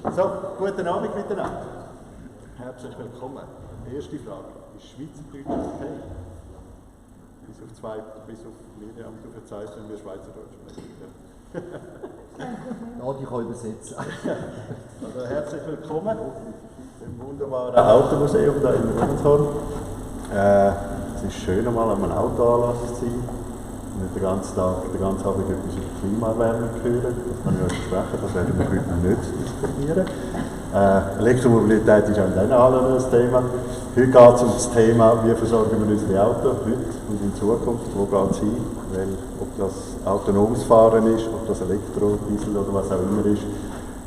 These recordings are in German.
So, guten Abend miteinander. Herzlich willkommen. Erste Frage. Ist Schweizerdeutsch okay? Bis auf Miriam, du verzeihst, wenn wir Schweizerdeutsch sprechen. Ja, die kann übersetzen. Also herzlich willkommen im wunderbaren Automuseum hier in Rubenshorn. Es ist schön, einmal an einem Autoanlass zu sein. Nicht den ganzen Abend etwas über Klimaerwärmung hören. Das kann ich euch versprechen, das werden wir heute noch nicht diskutieren. Elektromobilität ist auch in diesen Hallen ein Thema. Heute geht es um das Thema, wie versorgen wir unsere Autos heute und in Zukunft, wo geht es hin, weil ob das autonomes Fahren ist, ob das Elektro, Diesel oder was auch immer ist.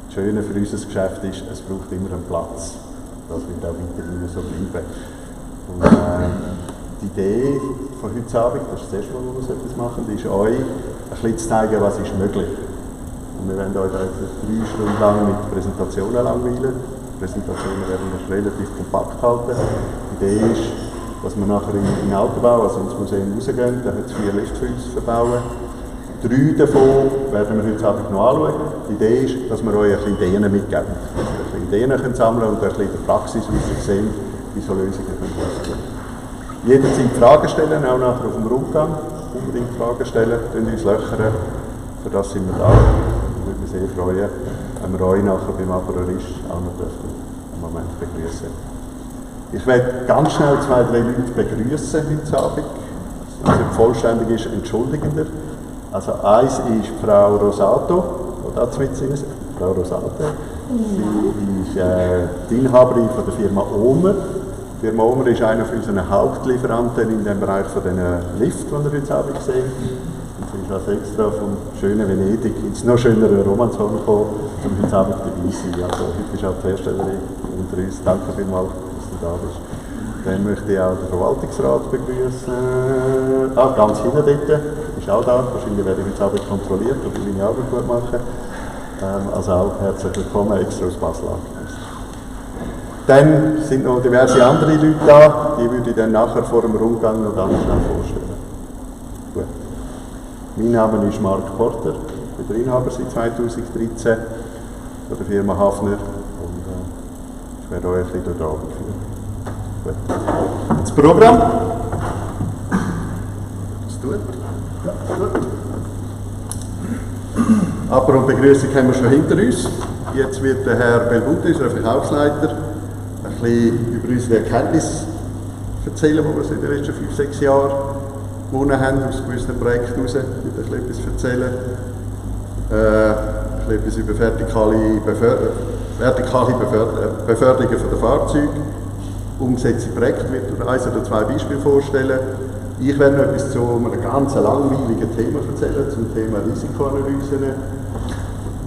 Das Schöne für unser Geschäft ist, es braucht immer einen Platz. Das wird auch weiterhin so bleiben. Und, die Idee von heute Abend, das ist das erste Mal, wo wir so etwas machen, ist euch ein bisschen zu zeigen, was ist möglich. Und wir werden euch jetzt 3 Stunden lang mit Präsentationen langweilen. Die Präsentationen werden wir relativ kompakt halten. Die Idee ist, dass wir nachher in den Autobau, also ins Museum rausgehen, da hat es 4 Liftfüße verbauen. 3 davon werden wir heute Abend noch anschauen. Die Idee ist, dass wir euch ein bisschen Ideen mitgeben. Dass ihr ein bisschen Ideen sammeln könnt und ein bisschen in der Praxis sehen, wie so Lösungen aussehen. Jederzeit Fragen stellen, auch nachher auf dem Rundgang. Unbedingt Fragen stellen, uns löchern. Für das sind wir da. Ich würde mich sehr freuen, wenn wir euch nachher beim Aperitisch auch noch einen Moment begrüßen. Ich werde ganz schnell 2, 3 Leute begrüßen heute Abend. Wenn es vollständig ist, entschuldigender. Also eins ist Frau Rosato, die da mitten ist. Frau Rosato. Sie ist die Inhaberin von der Firma Omer. Die Firma Omer ist einer unserer Hauptlieferanten in dem Bereich von den Lift, die ihr heute Abend seht. Und sie ist also extra vom schönen Venedig ins noch schönere Romanshorn gekommen, um heute Abend dabei zu sein. Also heute ist auch die Herstellerin unter uns. Danke vielmals, dass du da bist. Dann möchte ich auch den Verwaltungsrat begrüßen. Ganz hinten dort, ist auch da. Wahrscheinlich werde ich heute Abend kontrolliert, ob ich meine Arbeit gut mache. Also auch herzlich willkommen, extra aus Basel. Dann sind noch diverse andere Leute da, die würde ich dann nachher vor dem Rundgang noch ganz schnell vorstellen. Gut. Mein Name ist Marc Porter, ich bin der Inhaber seit 2013 von der Firma Hafner und ich werde euch ein bisschen durch den Abend führen. Gut. Das Programm. Das tut. Ja, gut. Aber und Begrüßung haben wir schon hinter uns. Jetzt wird der Herr Belbuti, unser Verkaufsleiter, ein bisschen über unsere Erkenntnisse erzählen, die wir seit den letzten 5, 6 Jahren gewonnen haben, aus gewissen Projekten heraus. Ich will ein bisschen etwas erzählen. Ein bisschen über vertikale Beförderungen der Fahrzeuge. Umgesetzte Projekte wird durch 1 oder 2 Beispiele vorstellen. Ich werde noch etwas zu einem ganz langweiligen Thema erzählen, zum Thema Risikoanalysen.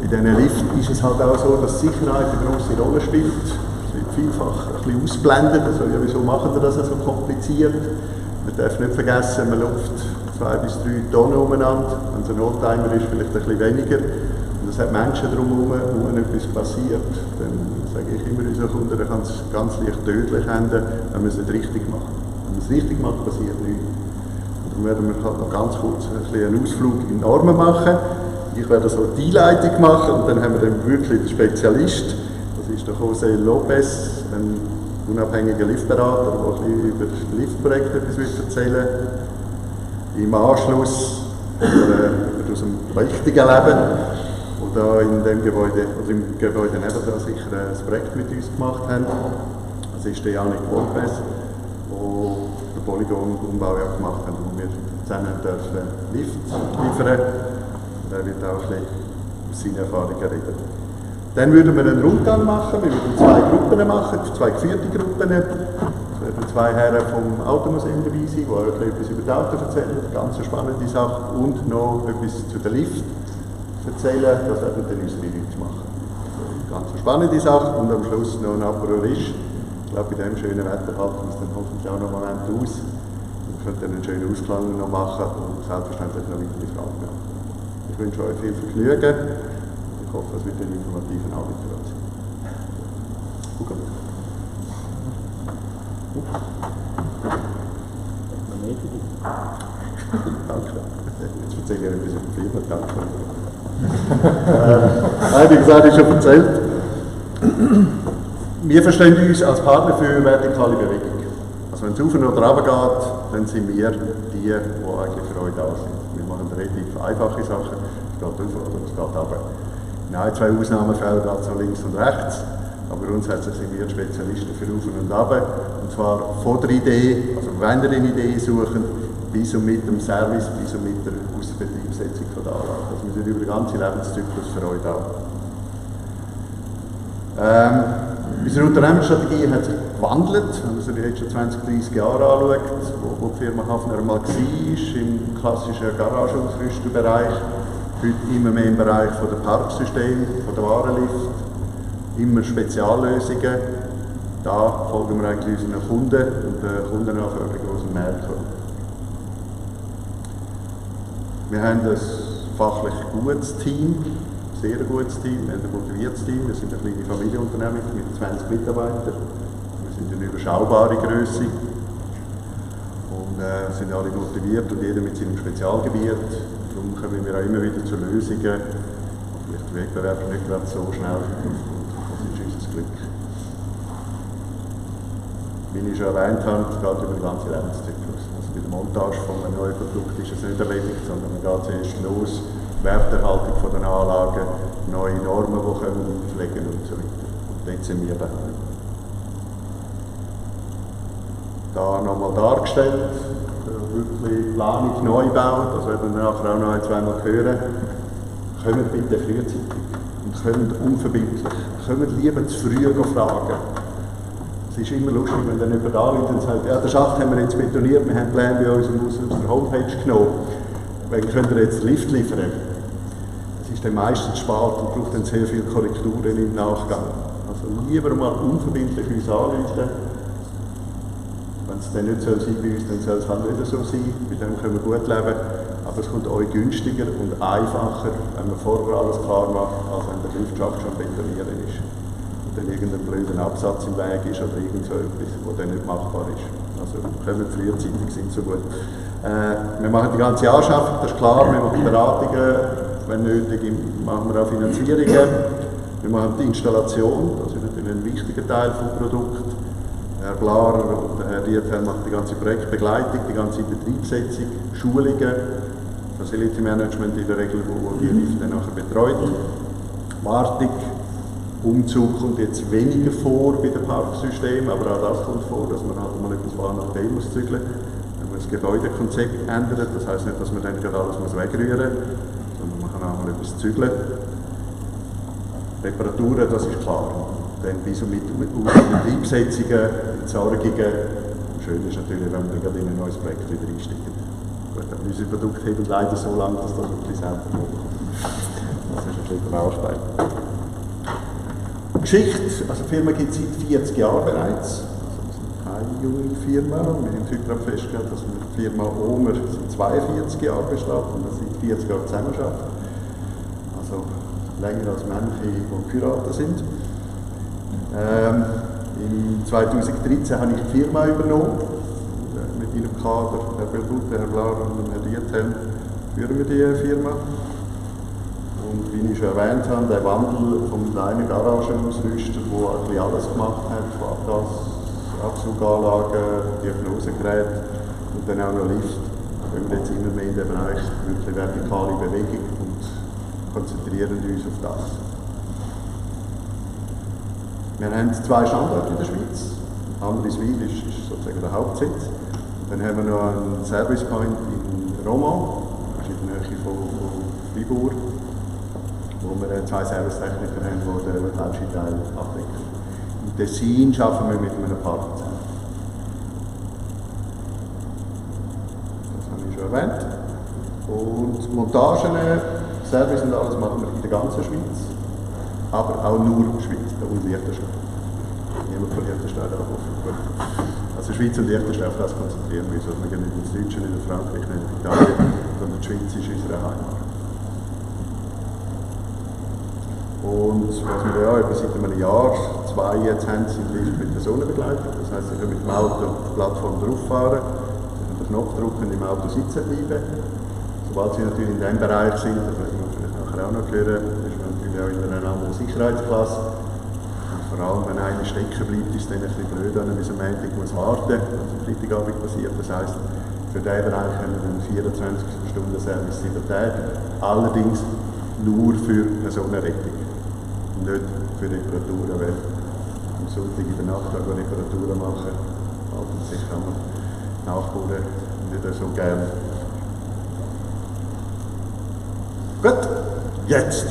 Bei diesen Liften ist es halt auch so, dass Sicherheit eine grosse Rolle spielt. Es wird vielfach ein bisschen ausblendet. Also, ja, wieso machen wir das so kompliziert? Man darf nicht vergessen, man läuft 2 bis 3 Tonnen umeinander. Wenn es ein Oldtimer ist, vielleicht ein bisschen weniger. Und es hat Menschen drumherum, wo etwas passiert. Dann sage ich immer unseren Kunden, dann kann es ganz leicht tödlich enden, wenn man es nicht richtig macht. Wenn man es richtig macht, passiert nichts. Und dann werden wir halt noch ganz kurz einen Ausflug in die Normen machen. Ich werde so die Einleitung machen und dann haben wir dann wirklich den Spezialist. Das ist der José Lopez, ein unabhängiger Liftberater, der ein bisschen über das Liftprojekt etwas erzählen will. Im Anschluss über unser richtiges Leben. Und da in dem Gebäude, oder im Gebäude nebenan sicher ein Projekt mit uns gemacht haben. Das ist der Janik Lopez, der den Polygon-Umbau ja gemacht hat, wo wir zusammen dürfen Lift liefern. Er wird auch ein bisschen aus seinen Erfahrungen reden. Dann würden wir einen Rundgang machen, wir würden 2 Gruppen machen, 2 geführte Gruppen. Es werden 2 Herren vom Automuseum dabei sein, die euch etwas über die Autos erzählen, eine ganz spannende Sache, und noch etwas zu den Lift erzählen, das werden dann unsere Leute machen. Eine ganz spannende Sache, und am Schluss noch ein Aperitisch. Ich glaube, bei diesem schönen Wetter halten wir es dann hoffentlich auch noch einen Moment aus. Wir können dann einen schönen Ausklang noch machen und selbstverständlich noch weitere Fragen machen. Ich wünsche euch viel Vergnügen. Ich hoffe, es wird ein informativer Abend für uns. Gucken wir. Danke. Jetzt erzähle ich etwas über die Firma. Danke. Wie gesagt, ist schon erzählt. Wir verstehen uns als Partner für vertikale Bewegung. Also wenn es auf oder runter geht, dann sind wir die eigentlich für euch da sind. Wir machen relativ einfache Sachen, es geht auf oder es geht runter. In ein, zwei Ausnahmefällen geht es nach links und rechts, aber grundsätzlich sind wir Spezialisten für auf und runter. Und zwar von der Idee, also wenn ihr eine Idee suchen, bis und mit dem Service, bis und mit der Ausserbetriebssetzung von der Anlage. Also wir sind über den ganzen Lebenszyklus für euch da. Unsere Unternehmensstrategie hat sich gewandelt, wenn man sich jetzt schon 20, 30 Jahre anschaut, wo die Firma Hafner mal war, im klassischen Garagenausrüsterbereich, heute immer mehr im Bereich von der Parksysteme, von der Warenlift, immer Speziallösungen. Da folgen wir eigentlich unseren Kunden und der Kundenanforderungen, die aus dem Markt kommen. Wir haben ein fachlich gutes Team, sehr gutes Team, wir haben ein motiviertes Team. Wir sind eine kleine Familienunternehmung mit 20 Mitarbeitern. Wir sind eine überschaubare Größe und sind alle motiviert und jeder mit seinem Spezialgebiet. Darum kommen wir auch immer wieder zu Lösungen, die vielleicht der Wettbewerb nicht gerade so schnell kommt. Das ist unser Glück. Wie ich schon erwähnt habe, es geht über den ganzen Lebenszyklus. Also bei der Montage von einem neuen Produkt ist es nicht erledigt, sondern man geht zuerst los. Werterhaltung von den Anlagen, neue Normen, die kommen, pflegen und so weiter. Und dort sind wir daheim. Da nochmal dargestellt, wirklich Planung Neubau, das werden wir nachher auch noch ein, zweimal hören. Kommt bitte frühzeitig und kommt unverbindlich. Kommt lieber zu früh fragen. Es ist immer lustig, wenn dann jemand anruft und sagt, ja, den Schacht haben wir jetzt betoniert, wir haben Pläne bei uns aus der Homepage genommen. Wenn könnt ihr jetzt Lift liefern? Das ist dann meistens spät und braucht dann sehr viele Korrekturen im Nachgang. Also lieber mal unverbindlich uns anrufen. Wenn es dann nicht so sein bei uns, dann soll es halt nicht so sein. Bei dem können wir gut leben. Aber es kommt euch günstiger und einfacher, wenn man vorher alles klar macht, als wenn der Liftschacht schon betoniert ist. Und dann irgendein blöder Absatz im Weg ist oder irgend so etwas, das dann nicht machbar ist. Also kommen frühzeitig, sind so gut. Wir machen die ganze Anschaffung, das ist klar, wir machen Beratungen, wenn nötig machen wir auch Finanzierungen. Wir machen die Installation, das ist natürlich ein wichtiger Teil des Produkts. Herr Blarer und Herr Dietel machen die ganze Projektbegleitung, die ganze Betriebssetzung, Schulungen, Facility Management in der Regel, wo die Lift dann nachher betreut. Wartung, Umzug kommt jetzt weniger vor bei den Parksystemen, aber auch das kommt vor, dass man halt mal etwas von A nach B muss zügeln. Das Gebäudekonzept ändert, das heisst nicht, dass man dann gerade alles wegrühren muss, sondern man kann auch mal etwas zügeln. Reparaturen, das ist klar. Dann bis und mit Betriebssetzungen, Entsorgungen. Schön ist natürlich, wenn wir gerade in ein neues Projekt wieder einsteigen. Gut, aber unsere Produkte heben leider so lange, dass das wirklich selten vorkommt. Das ist ein bisschen der Baustein. Geschichte, also die Firma gibt es seit 40 Jahren bereits. Eine junge Firma. Wir haben heute gerade festgestellt, dass die Firma Omer seit 42 Jahren besteht und wir seit 40 Jahren zusammenarbeiten. Also länger als manche, die geheiratet sind. Im 2013 habe ich die Firma übernommen. Mit meinem Kader, Herr Belbutte, Herr Blarer und Herr Dietel, führen wir die Firma. Und wie ich schon erwähnt habe, der Wandel vom kleinen Garagenausrüster, der alles gemacht hat, von Absuganlagen, Diagnosegeräte und dann auch noch Lift, gehen wir jetzt immer mehr in den Bereich wirklich vertikale Bewegung und konzentrieren uns auf das. Wir haben 2 Standorte in der Schweiz. Andriswil ist sozusagen der Hauptsitz. Und dann haben wir noch einen Service Point in Romont, das ist in der Nähe von Fribourg, wo wir 2 Servicetechniker haben, die den Laufschienteil abdecken. Im Tessin arbeiten wir mit einem Partner zusammen. Das habe ich schon erwähnt. Und Montagen, Service und alles machen wir in der ganzen Schweiz. Aber auch nur Schweiz und Liechtenstein. Niemand von Liechtenstein anrufen. Also Schweiz und Liechtenstein, auf das konzentrieren wir uns. Also wir gehen nicht ins Deutsche, nicht in Frankreich, nicht in Italien, sondern die Schweiz ist unsere Heimat. Und was wir ja seit einem Jahr, 2 jetzt haben, sind Lift mit Personenbegleitung. Das heisst, sie können mit dem Auto auf die Plattform drauffahren, sie können den Knopf drücken und im Auto sitzen bleiben. Sobald sie natürlich in diesem Bereich sind, das werden wir vielleicht nachher auch noch hören, ist man natürlich auch in einer anderen Sicherheitsklasse. Und vor allem, wenn einer stecken bleibt, ist es dann ein bisschen blöd, wenn er bis am Montag muss warten muss, was am Freitagabend passiert. Das heisst, für diesen Bereich können wir einen 24-Stunden-Service 7 Tage, allerdings nur für Personenrettung, nicht für Reparaturen, weil am Sonntag in der Nacht auch Reparaturen machen, halten sich am Nachbarn nicht so gern. Gut, jetzt.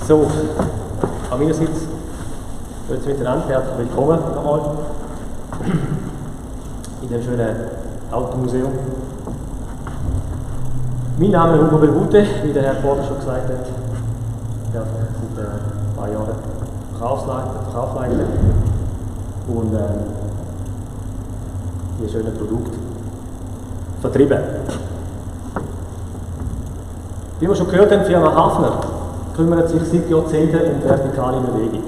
So, an meinerseits jetzt miteinander herzlich willkommen nochmal in dem schönen Automuseum. Mein Name ist Hugo Belbute, wie der Herr Porter schon gesagt hat. Ich darf seit ein paar Jahren Verkaufsleiter und die schönen Produkte vertrieben. Wie wir schon gehört haben, die Firma Hafner kümmert sich seit Jahrzehnten um vertikale Bewegung.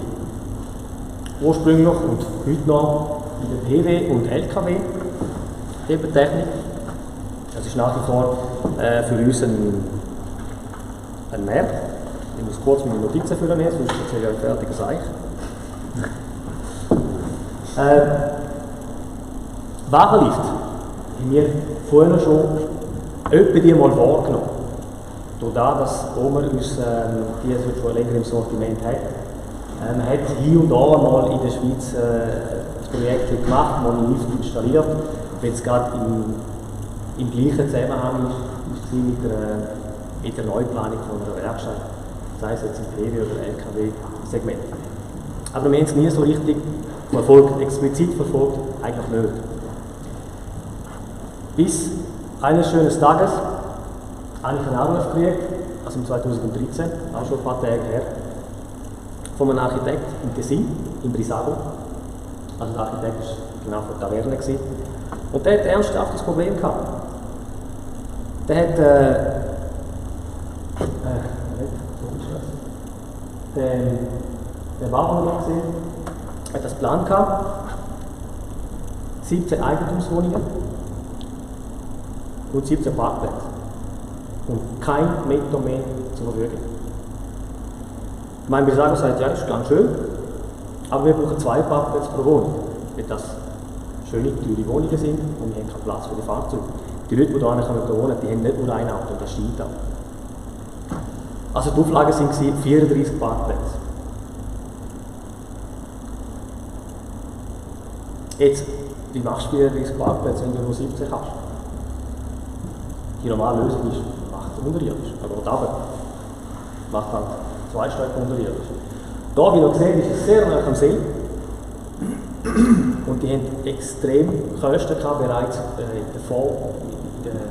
Ursprünglich und heute noch in der PW- und LKW-Hebetechnik. Das ist nach wie vor für uns ein Mehr. Ich muss kurz meine Notizen führen, sonst erzähle ich euch fertiges Eich. Warenlift haben wir vorher schon etwa die mal wahrgenommen. Durch das, dass Oma uns die schon länger im Sortiment hat. Man hat hier und da mal in der Schweiz das Projekt gemacht, mal einen Lift installiert. Wenn es gerade im gleichen Zusammenhang ist mit der Neuplanung von einer Werkstatt, sei es jetzt im PW- oder LKW-Segment. Aber wir haben es nie so richtig explizit verfolgt, eigentlich nicht. Bis eines schönen Tages habe ich einen Anruf gekriegt, also im 2013, auch schon ein paar Tage her, von einem Architekt in Tessin, in Brissago. Also der Architekt war genau von der Taverne. Und der hat ernsthaft das Problem gehabt. Der hat der Bauer gesehen, hat das Plan gehabt, 17 Eigentumswohnungen und 17 Parkplätze. Und kein Meter mehr zur Verfügung. Mein Besager sagt, ja, ist ganz schön, aber wir brauchen 2 Parkplätze pro Wohnung, weil das schöne, teure Wohnungen sind und wir haben keinen Platz für die Fahrzeuge. Die Leute, die hier wohnen können, die haben nicht nur ein Auto, das stimmt auch. Also die Auflagen waren 34 Parkplätze. Jetzt, wie machst du 34 Parkplätze, wenn du nur 17 hast? Die normale Lösung ist, macht es unterirdisch. Aber runter, macht halt 2 Stück unterirdisch. Hier, wie ihr seht, ist es sehr nah am See. Und die haben extrem Kosten gehabt, bereits in der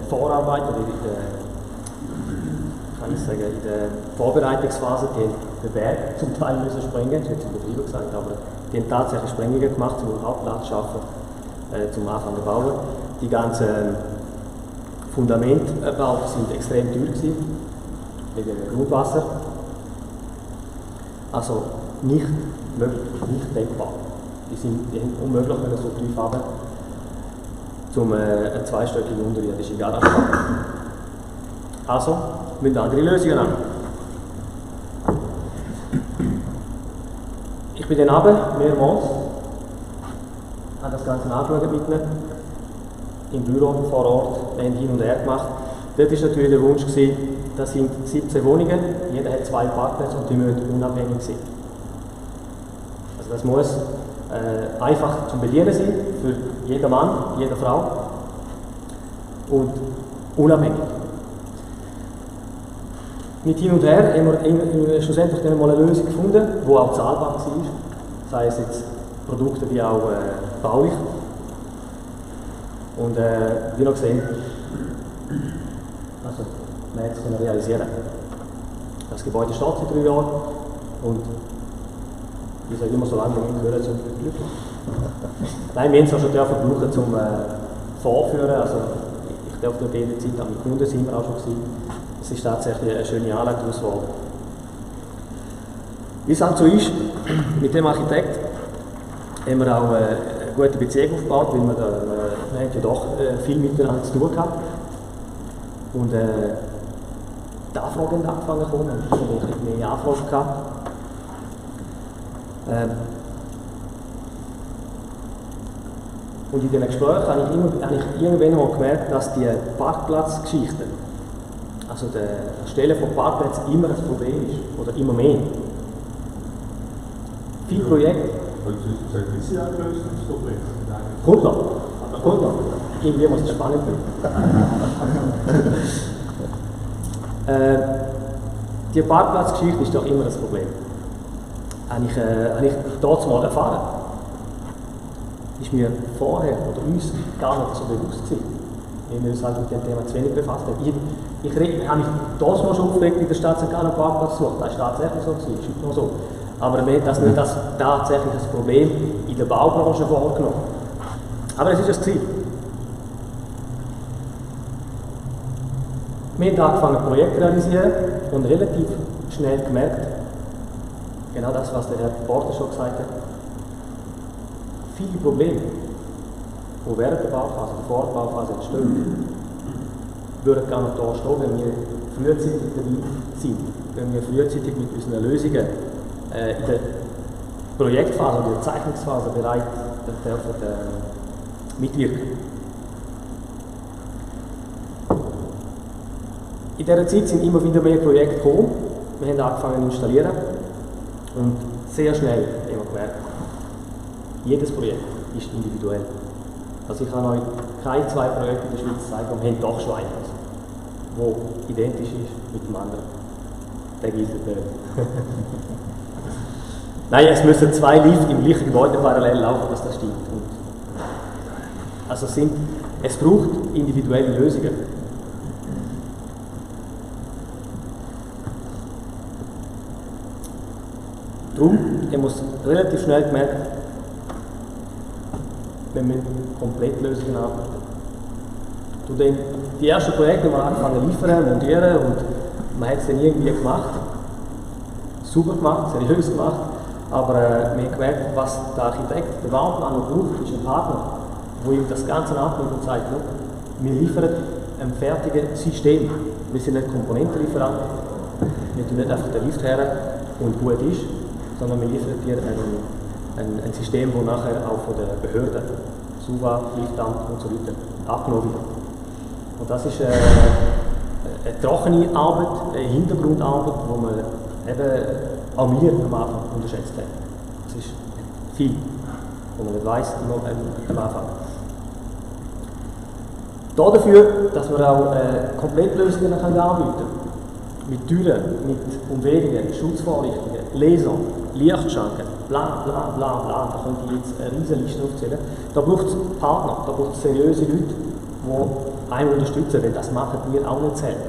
Vorarbeit oder in der Vorbereitungsphase. Die haben den Berg zum Teil müssen sprengen, das ist jetzt übertrieben gesagt, aber die haben tatsächlich Sprengungen gemacht, um überhaupt Platz zu schaffen, zum Anfang zu bauen. Die ganzen Fundamentbauten sind extrem teuer gewesen, wegen dem Grundwasser. Also nicht möglich, nicht denkbar. Die haben unmöglich so tief haben, um eine zweistöckige unterirdische Garage zu bauen. Also müssen andere Lösungen haben. Ich bin dann runter, mehrmals, habe das Ganze angeschaut mit ihnen, im Büro vor Ort, wir haben hin und her gemacht. Dort war natürlich der Wunsch, das sind 17 Wohnungen, jeder hat 2 Parkplätze und die müssen unabhängig sein. Also das muss einfach zum Bedienen sein, für jeden Mann, jede Frau und unabhängig. Mit hin und her haben wir schlussendlich dann mal eine Lösung gefunden, die auch zahlbar war, sei es jetzt Produkte wie auch baulich. Und wie noch gesehen, also man hat es realisieren. Das Gebäude steht seit 3 Jahren und ich sage immer, so lange wir nicht hören, sind wir glücklich. Nein, wir haben es auch schon brauchen zum Vorführen. Also ich darf dort jederzeit an meinen Kunden sind wir auch schon gewesen. Es ist tatsächlich eine schöne Anlage daraus geworden. Wie es halt so ist, mit dem Architekt haben wir auch eine gute Beziehung aufgebaut, weil wir haben ja doch viel miteinander zu tun gehabt. Und die Anfragen haben angefangen zu kommen, und ich habe ein bisschen mehr Anfragen gehabt. Und in diesen Gesprächen habe ich irgendwann mal gemerkt, dass die Parkplatzgeschichte, also das Stellen von Parkplätzen, immer ein Problem ist, oder immer mehr. Viele Projekte. Ist ja ein Lösungsproblem. Kommt noch. Irgendwie muss es spannend werden. Die Parkplatzgeschichte ist doch immer das Problem. Habe ich dort mal erfahren. Ist mir vorher oder uns gar nicht so bewusst gewesen. Wir haben uns halt mit dem Thema zu wenig befasst. Ich habe mich dort mal schon aufgeregt, in der Stadt St. Gallen einen Parkplatz sucht. Das ist tatsächlich so gewesen, ist nicht nur so. Aber wir haben das nicht als tatsächliches Problem in der Baubranche wahrgenommen. Aber es ist es gewesen. Wir haben angefangen, ein Projekt zu realisieren und relativ schnell gemerkt, genau das, was der Herr Porter schon gesagt hat, viele Probleme, die während der Bauphase, der Vorbaufase entstehen, würden gar nicht da stehen, wenn wir frühzeitig dabei sind, wenn wir frühzeitig mit unseren Lösungen in der Projektphase oder der Zeichnungsphase bereit mitwirken. In dieser Zeit sind immer wieder mehr Projekte gekommen. Wir haben angefangen zu installieren und sehr schnell haben wir gemerkt, jedes Projekt ist individuell. Also ich kann euch keine zwei Projekte in der Schweiz zeigen, und wir haben doch schon eines, das identisch ist mit dem anderen. Der gilt nicht. Nein, es müssen zwei Lifte im gleichen Gebäude parallel laufen, dass das stimmt. Und also es braucht individuelle Lösungen. Darum haben wir relativ schnell gemerkt, wir müssen Komplettlösungen anbieten. Die ersten Projekte haben wir angefangen zu liefern, montieren, und man hat es dann irgendwie gemacht. Super gemacht, seriös gemacht. Aber wir haben gemerkt, was der Architekt, der Bauplaner braucht, ist ein Partner, der ihm das Ganze abnimmt und sagt, wir liefern ein fertiges System. Wir sind nicht Komponentenlieferant, wir tun nicht einfach den Lift her und gut ist, sondern wir liefern dir ein System, das nachher auch von der Behörde, SUVA, Liftamt und so weiter, abgenommen wird. Und das ist eine trockene Arbeit, eine Hintergrundarbeit, die man eben auch wir am Anfang unterschätzt haben. Das ist viel, was man nicht weiss am Anfang. Dafür, dass wir auch Komplettlösungen anbieten können. Mit Türen, mit Umwegungen, Schutzvorrichtungen, Lasern, Lichtschranken, bla bla bla bla. Da könnte ich jetzt eine riesige Liste aufzählen. Da braucht es Partner, da braucht es seriöse Leute, die einen unterstützen, denn das machen wir auch nicht selbst.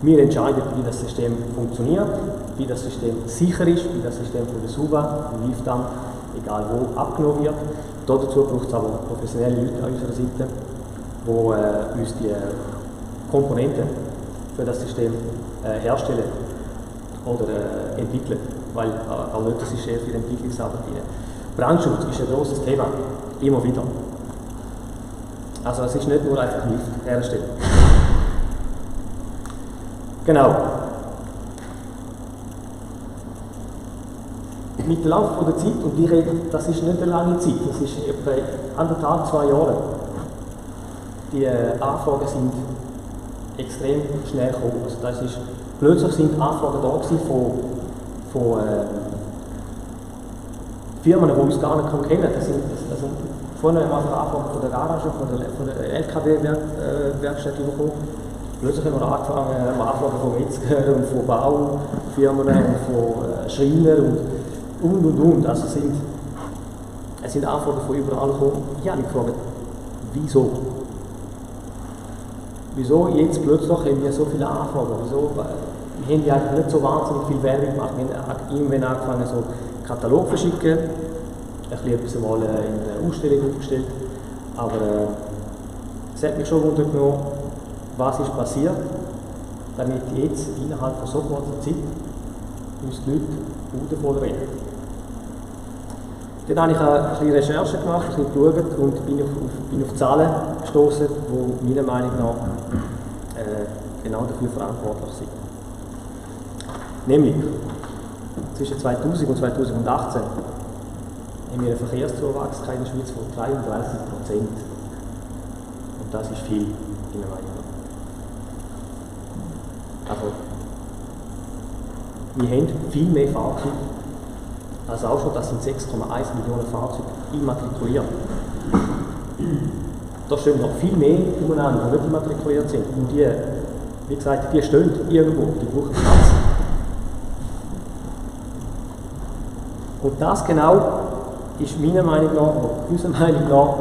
Wir entscheiden, wie das System funktioniert, wie das System sicher ist, wie das System von der SUVA, dem Liftamt, egal wo, abgenommen wird. Dazu braucht es aber professionelle Leute an unserer Seite, die uns die Komponenten für das System herstellen oder entwickeln, weil auch nicht das ist sehr viel Entwicklungsarbeit drin. Brandschutz ist ein grosses Thema, immer wieder. Also es ist nicht nur einfach ein Lift herstellen. Genau. Mit dem Lauf der Zeit, und das ist nicht eine lange Zeit, das ist etwa 1,5, 2 Jahre, die Anfragen sind extrem schnell gekommen. Also das ist, plötzlich sind Anfragen da gewesen von Firmen, die uns gar nicht kennen. Also vorne haben wir Anfragen von der Garage, von der LKW-Werkstatt bekommen. Plötzlich haben wir Anfragen von Metzger und von Baufirmen und von Schreinern und. Also es sind Anfragen von überall gekommen. Ich habe mich gefragt, wieso? Wieso jetzt plötzlich haben wir so viele Anfragen? Wieso? Wir haben ja eigentlich nicht so wahnsinnig viel Werbung gemacht. Wir haben irgendwann angefangen, so einen Katalog zu verschicken. Ein bisschen mal in der Ausstellung aufgestellt. Aber es hat mich schon wundern, was ist passiert, damit jetzt innerhalb von so kurzer Zeit uns die Leute Buden voll reden. Dann habe ich eine kleine Recherche gemacht, ein bisschen geschaut und bin auf Zahlen gestoßen, die meiner Meinung nach genau dafür verantwortlich sind. Nämlich, zwischen 2000 und 2018 haben wir einen Verkehrszuwachs in der Schweiz von 33%. Und das ist viel, meiner Meinung nach. Also, wir haben viel mehr Fahrzeuge, also auch schon, das sind 6,1 Millionen Fahrzeuge immatrikuliert. Da stehen noch viel mehr umeinander, die nicht immatrikuliert sind. Und die, wie gesagt, die stehen irgendwo, die brauchen Platz. Und das genau ist meiner Meinung nach, unserer Meinung nach,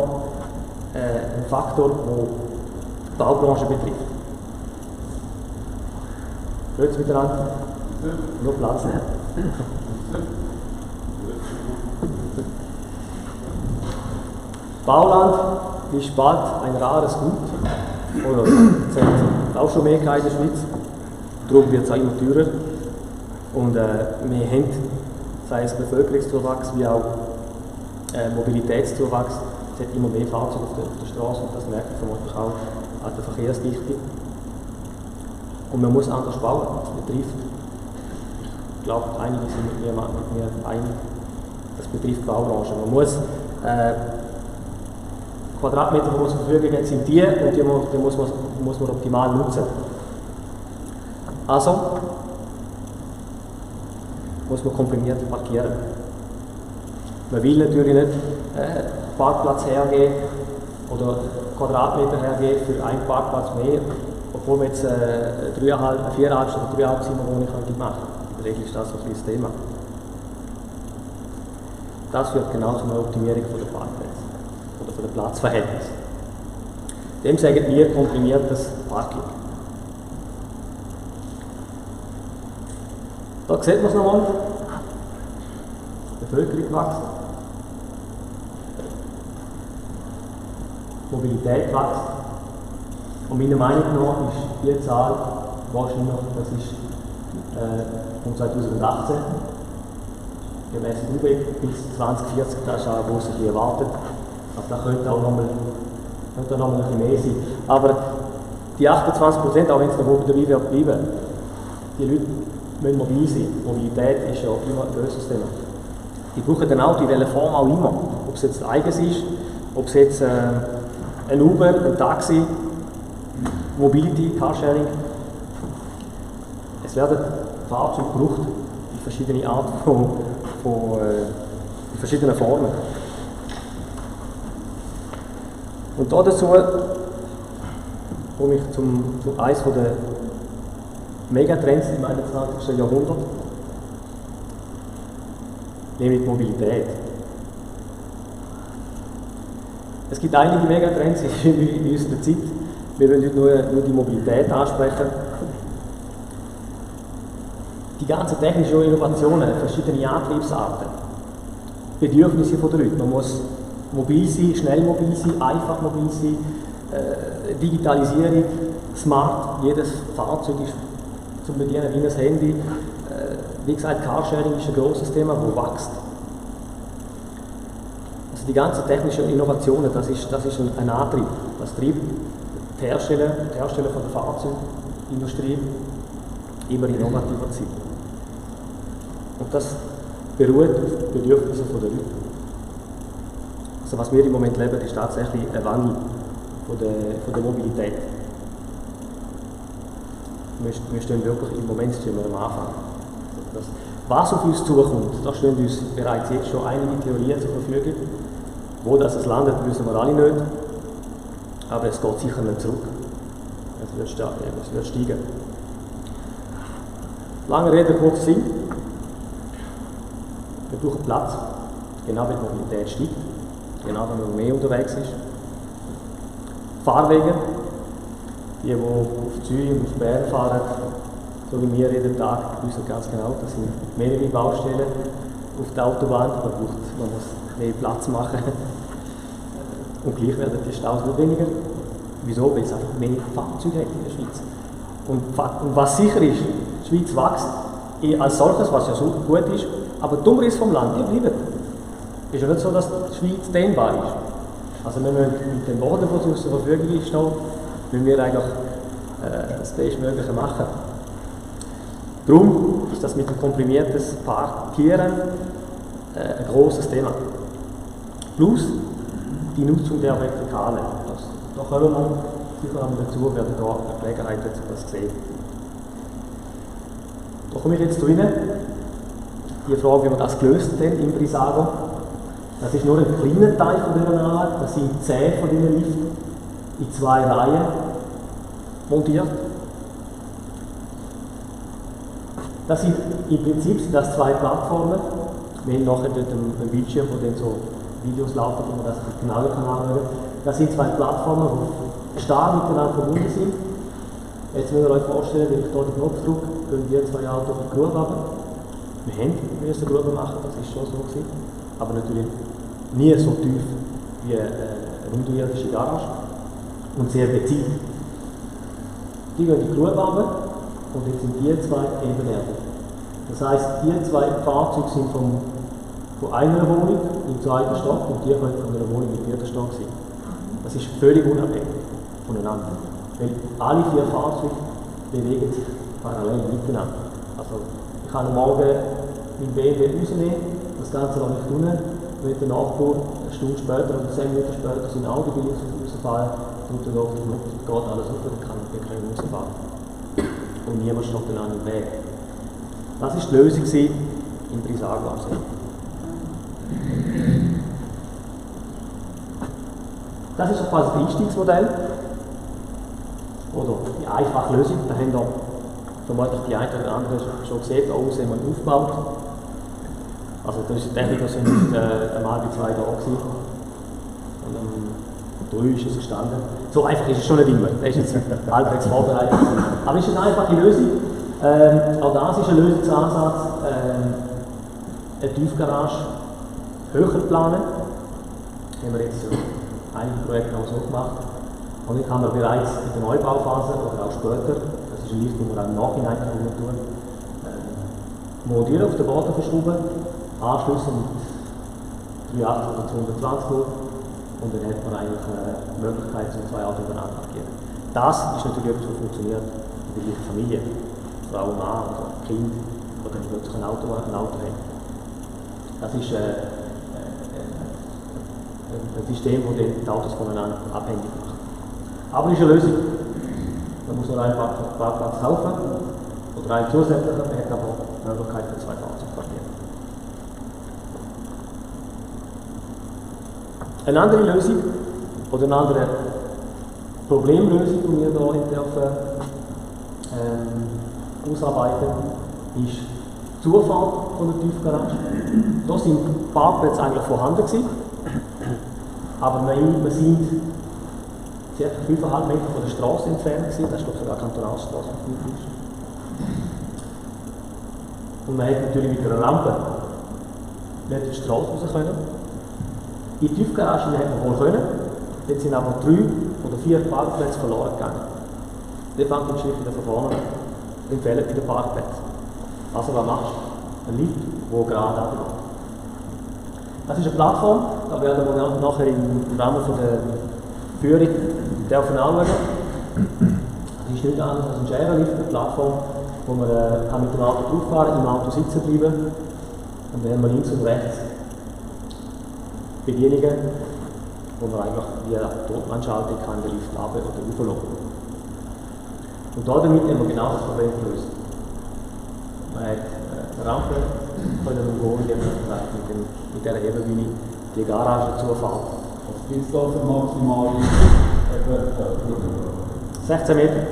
ein Faktor, der die Baubranche betrifft. Geht es miteinander? Nur Platz nehmen. Bauland ist bald ein rares Gut. Oder es hat auch schon mehr in der Schweiz. Darum wird es auch immer teurer. Und wir haben, sei es Bevölkerungszuwachs wie auch Mobilitätszuwachs, es hat immer mehr Fahrzeuge auf der Straße und das merkt man vermutlich auch an der Verkehrsdichte. Und man muss anders bauen. Das betrifft, ich glaube, einige sind mit mir einig, das betrifft die Baubranche. Man muss Quadratmeter, die man zur Verfügung hat, sind die und die muss man optimal nutzen. Also muss man komprimiert parkieren. Man will natürlich nicht Parkplatz hergeben oder Quadratmeter hergeben für einen Parkplatz mehr, obwohl man jetzt 4,5 oder 3,5 Zimmerwohnung machen kann. In der Regel ist das so ein Thema. Das führt genau zu einer Optimierung von der Parkplätze oder von der Platzverhältnis. Dem sagen wir komprimiertes Parking. Da sieht man es nochmal. Die Bevölkerung wächst. Die Mobilität wächst. Und meiner Meinung nach ist die Zahl wahrscheinlich, das ist von 2018, gemäß Rubrik bis 2040, das ist auch, wo sich erwartet. Also da könnte auch noch mal ein bisschen mehr sein. Aber die 28%, auch wenn es noch dabei wird bleiben, die Leute müssen mobil sein. Mobilität ist ja immer ein grösseres Thema. Die brauchen ein Auto in welcher Form auch immer. Ob es jetzt eigens ist, ob es jetzt ein Uber, ein Taxi, Mobility, Carsharing. Es werden Fahrzeuge gebraucht in verschiedene Arten in verschiedenen Formen. Und dazu komme ich zum eines der Megatrends im 21. Jahrhundert, nämlich die Mobilität. Es gibt einige Megatrends in unserer Zeit. Wir wollen nicht nur die Mobilität ansprechen. Die ganzen technischen Innovationen, verschiedene Antriebsarten, Bedürfnisse der Leute. Man muss mobil sein, schnell mobil sein, einfach mobil sein, Digitalisierung, smart, jedes Fahrzeug ist zum Bedienen wie ein Handy. Wie gesagt, Carsharing ist ein grosses Thema, das wächst. Also die ganzen technischen Innovationen, das ist ein Antrieb. Das treibt die Hersteller von der Fahrzeugindustrie immer innovativer zu sein. Und das beruht auf Bedürfnisse der Leute. Also was wir im Moment leben, ist tatsächlich ein Wandel von der Mobilität. Wir stehen wirklich im Moment am Anfang. Was auf uns zukommt, da stehen uns bereits jetzt schon einige Theorien zur Verfügung. Wo das landet, wissen wir alle nicht. Aber es geht sicher nicht zurück. Es wird steigen. Lange Rede, kurzer Sinn. Wir brauchen Platz, genau wie die Mobilität steigt, genau wenn man mehr unterwegs ist. Fahrwege, die auf Zürich und auf Bern fahren, so wie wir jeden Tag, wissen ganz genau, das sind mehrere Baustellen auf der Autobahn, man muss mehr Platz machen und gleich werden die Staus nicht weniger. Wieso? Weil es einfach mehr Fahrzeuge hat in der Schweiz. Und was sicher ist, die Schweiz wächst als solches, was ja so gut ist, aber die Umrisse vom Land, die bleiben. ist ja nicht so, dass die Schweiz dehnbar ist. Also wir müssen mit dem Boden, der uns zur Verfügung ist, müssen wir eigentlich das Bestmögliche machen. Darum ist das mit dem komprimierten Parkieren ein grosses Thema. Plus die Nutzung der Vertikalen. Da kommen wir sicher noch dazu, werden da eine Gelegenheit dazu das sehen. Da komme ich jetzt rein. Die Frage, wie wir das gelöst haben im Brisago. Das ist nur ein kleiner Teil von dieser Anlage. Das sind 10 von diesen Liften in 2 Reihen montiert. Das sind im Prinzip 2 Plattformen. Wir haben nachher dort einen Bildschirm, wo dann so Videos laufen, wo man das genauer anschauen kann. Das sind 2 Plattformen, die stark miteinander verbunden sind. Jetzt müsst ihr euch vorstellen, wenn ich hier den Knopf drücke, gehen die 2 Autos auf die Grube runter. Wir müssen eine Grube machen, das ist schon so gewesen. Aber natürlich nie so tief wie eine unterirdische Garage. Und sehr gezielt. Die gehen in die Grube runter und jetzt sind die 2 ebenerdig. Das heisst, die 2 Fahrzeuge sind von einer Wohnung im 2. Stock und die können von einer Wohnung im 4. Stock sein. Das ist völlig unabhängig voneinander. Weil alle 4 Fahrzeuge bewegen sich parallel miteinander. Also ich kann am Morgen mein BMW rausnehmen, das Ganze noch nicht tun, wenn der Nachbar eine Stunde später oder 10 Minuten später sein Auto will rausfahren, tut er auf den Knopf, geht alles auf und kann bequem rausfahren. Und niemand steht dann an dem Weg. Das war die Lösung im Brisago am See. Das ist quasi das Einstiegsmodell. Oder die einfache Lösung. Da haben wir vermutlich die einen oder anderen schon gesehen, da außen haben wir aufgebaut. Also da ist die Techniker sind einmal bei 2 da gewesen. Und am 3 ist es entstanden. So einfach ist es schon nicht immer. Das ist jetzt halbwegs vorbereitet. Aber es ist eine einfache Lösung. Auch das ist ein Lösungsansatz. Eine Tiefgarage höher planen. Das haben wir jetzt einige Projekte auch so gemacht. Und ich habe wir bereits in der Neubauphase oder auch später, das ist ein Lift, den wir auch im Nachhinein tun, Module auf den Boden verschrauben, anschliessen mit 380 oder 220 Volt und dann hat man eigentlich die Möglichkeit, so 2 Autos übereinander zu parkieren. Das ist natürlich etwas, was funktioniert in der gleichen Familie. Frau, Mann oder Kind, oder wenn plötzlich ein Auto haben. Das ist ein System, das die Autos voneinander abhängig macht. Aber es ist eine Lösung. Man muss nur einen Parkplatz kaufen oder einen zusätzlichen, man hat aber die Möglichkeit für 2 Fahrzeuge zu parkieren. Eine andere Lösung oder eine andere Problemlösung, die wir hier dürfen ausarbeiten, ist die Zufahrt von der Tiefgarage. Da sind Parkplätze eigentlich vorhanden gewesen, aber wir sind ca. 5,5 Meter von der Straße entfernt gewesen, das ist glaube ich sogar Kantonalstraße. Und man hätte natürlich mit einer Rampe nicht in die Straße raus können. In die Tiefgarage hätte man wohl können, jetzt sind aber 3 oder 4 Parkplätze verloren gegangen. Dann fängt die Geschichte wieder von vorne an. Dann fehlen wieder Parkplätze. Also was machst du? Ein Lift, der gerade abläuft. Das ist eine Plattform, da werden wir nachher im Rahmen von der Führung anschauen. Die ist nicht anders als ein Schererlift, eine Plattform, wo man kann mit dem Auto drauffahren kann, im Auto sitzen bleiben. Und dann haben wir links und rechts Bedienungen, wo man eigentlich via Totmannschaltung kann den Lift runter oder rauflassen. Und damit haben wir genau das Problem gelöst. Man hat eine Rampe können umgehen, mit dieser Hebebühne die Garage zufahrt. Was gibt es da für maximale 16 Meter.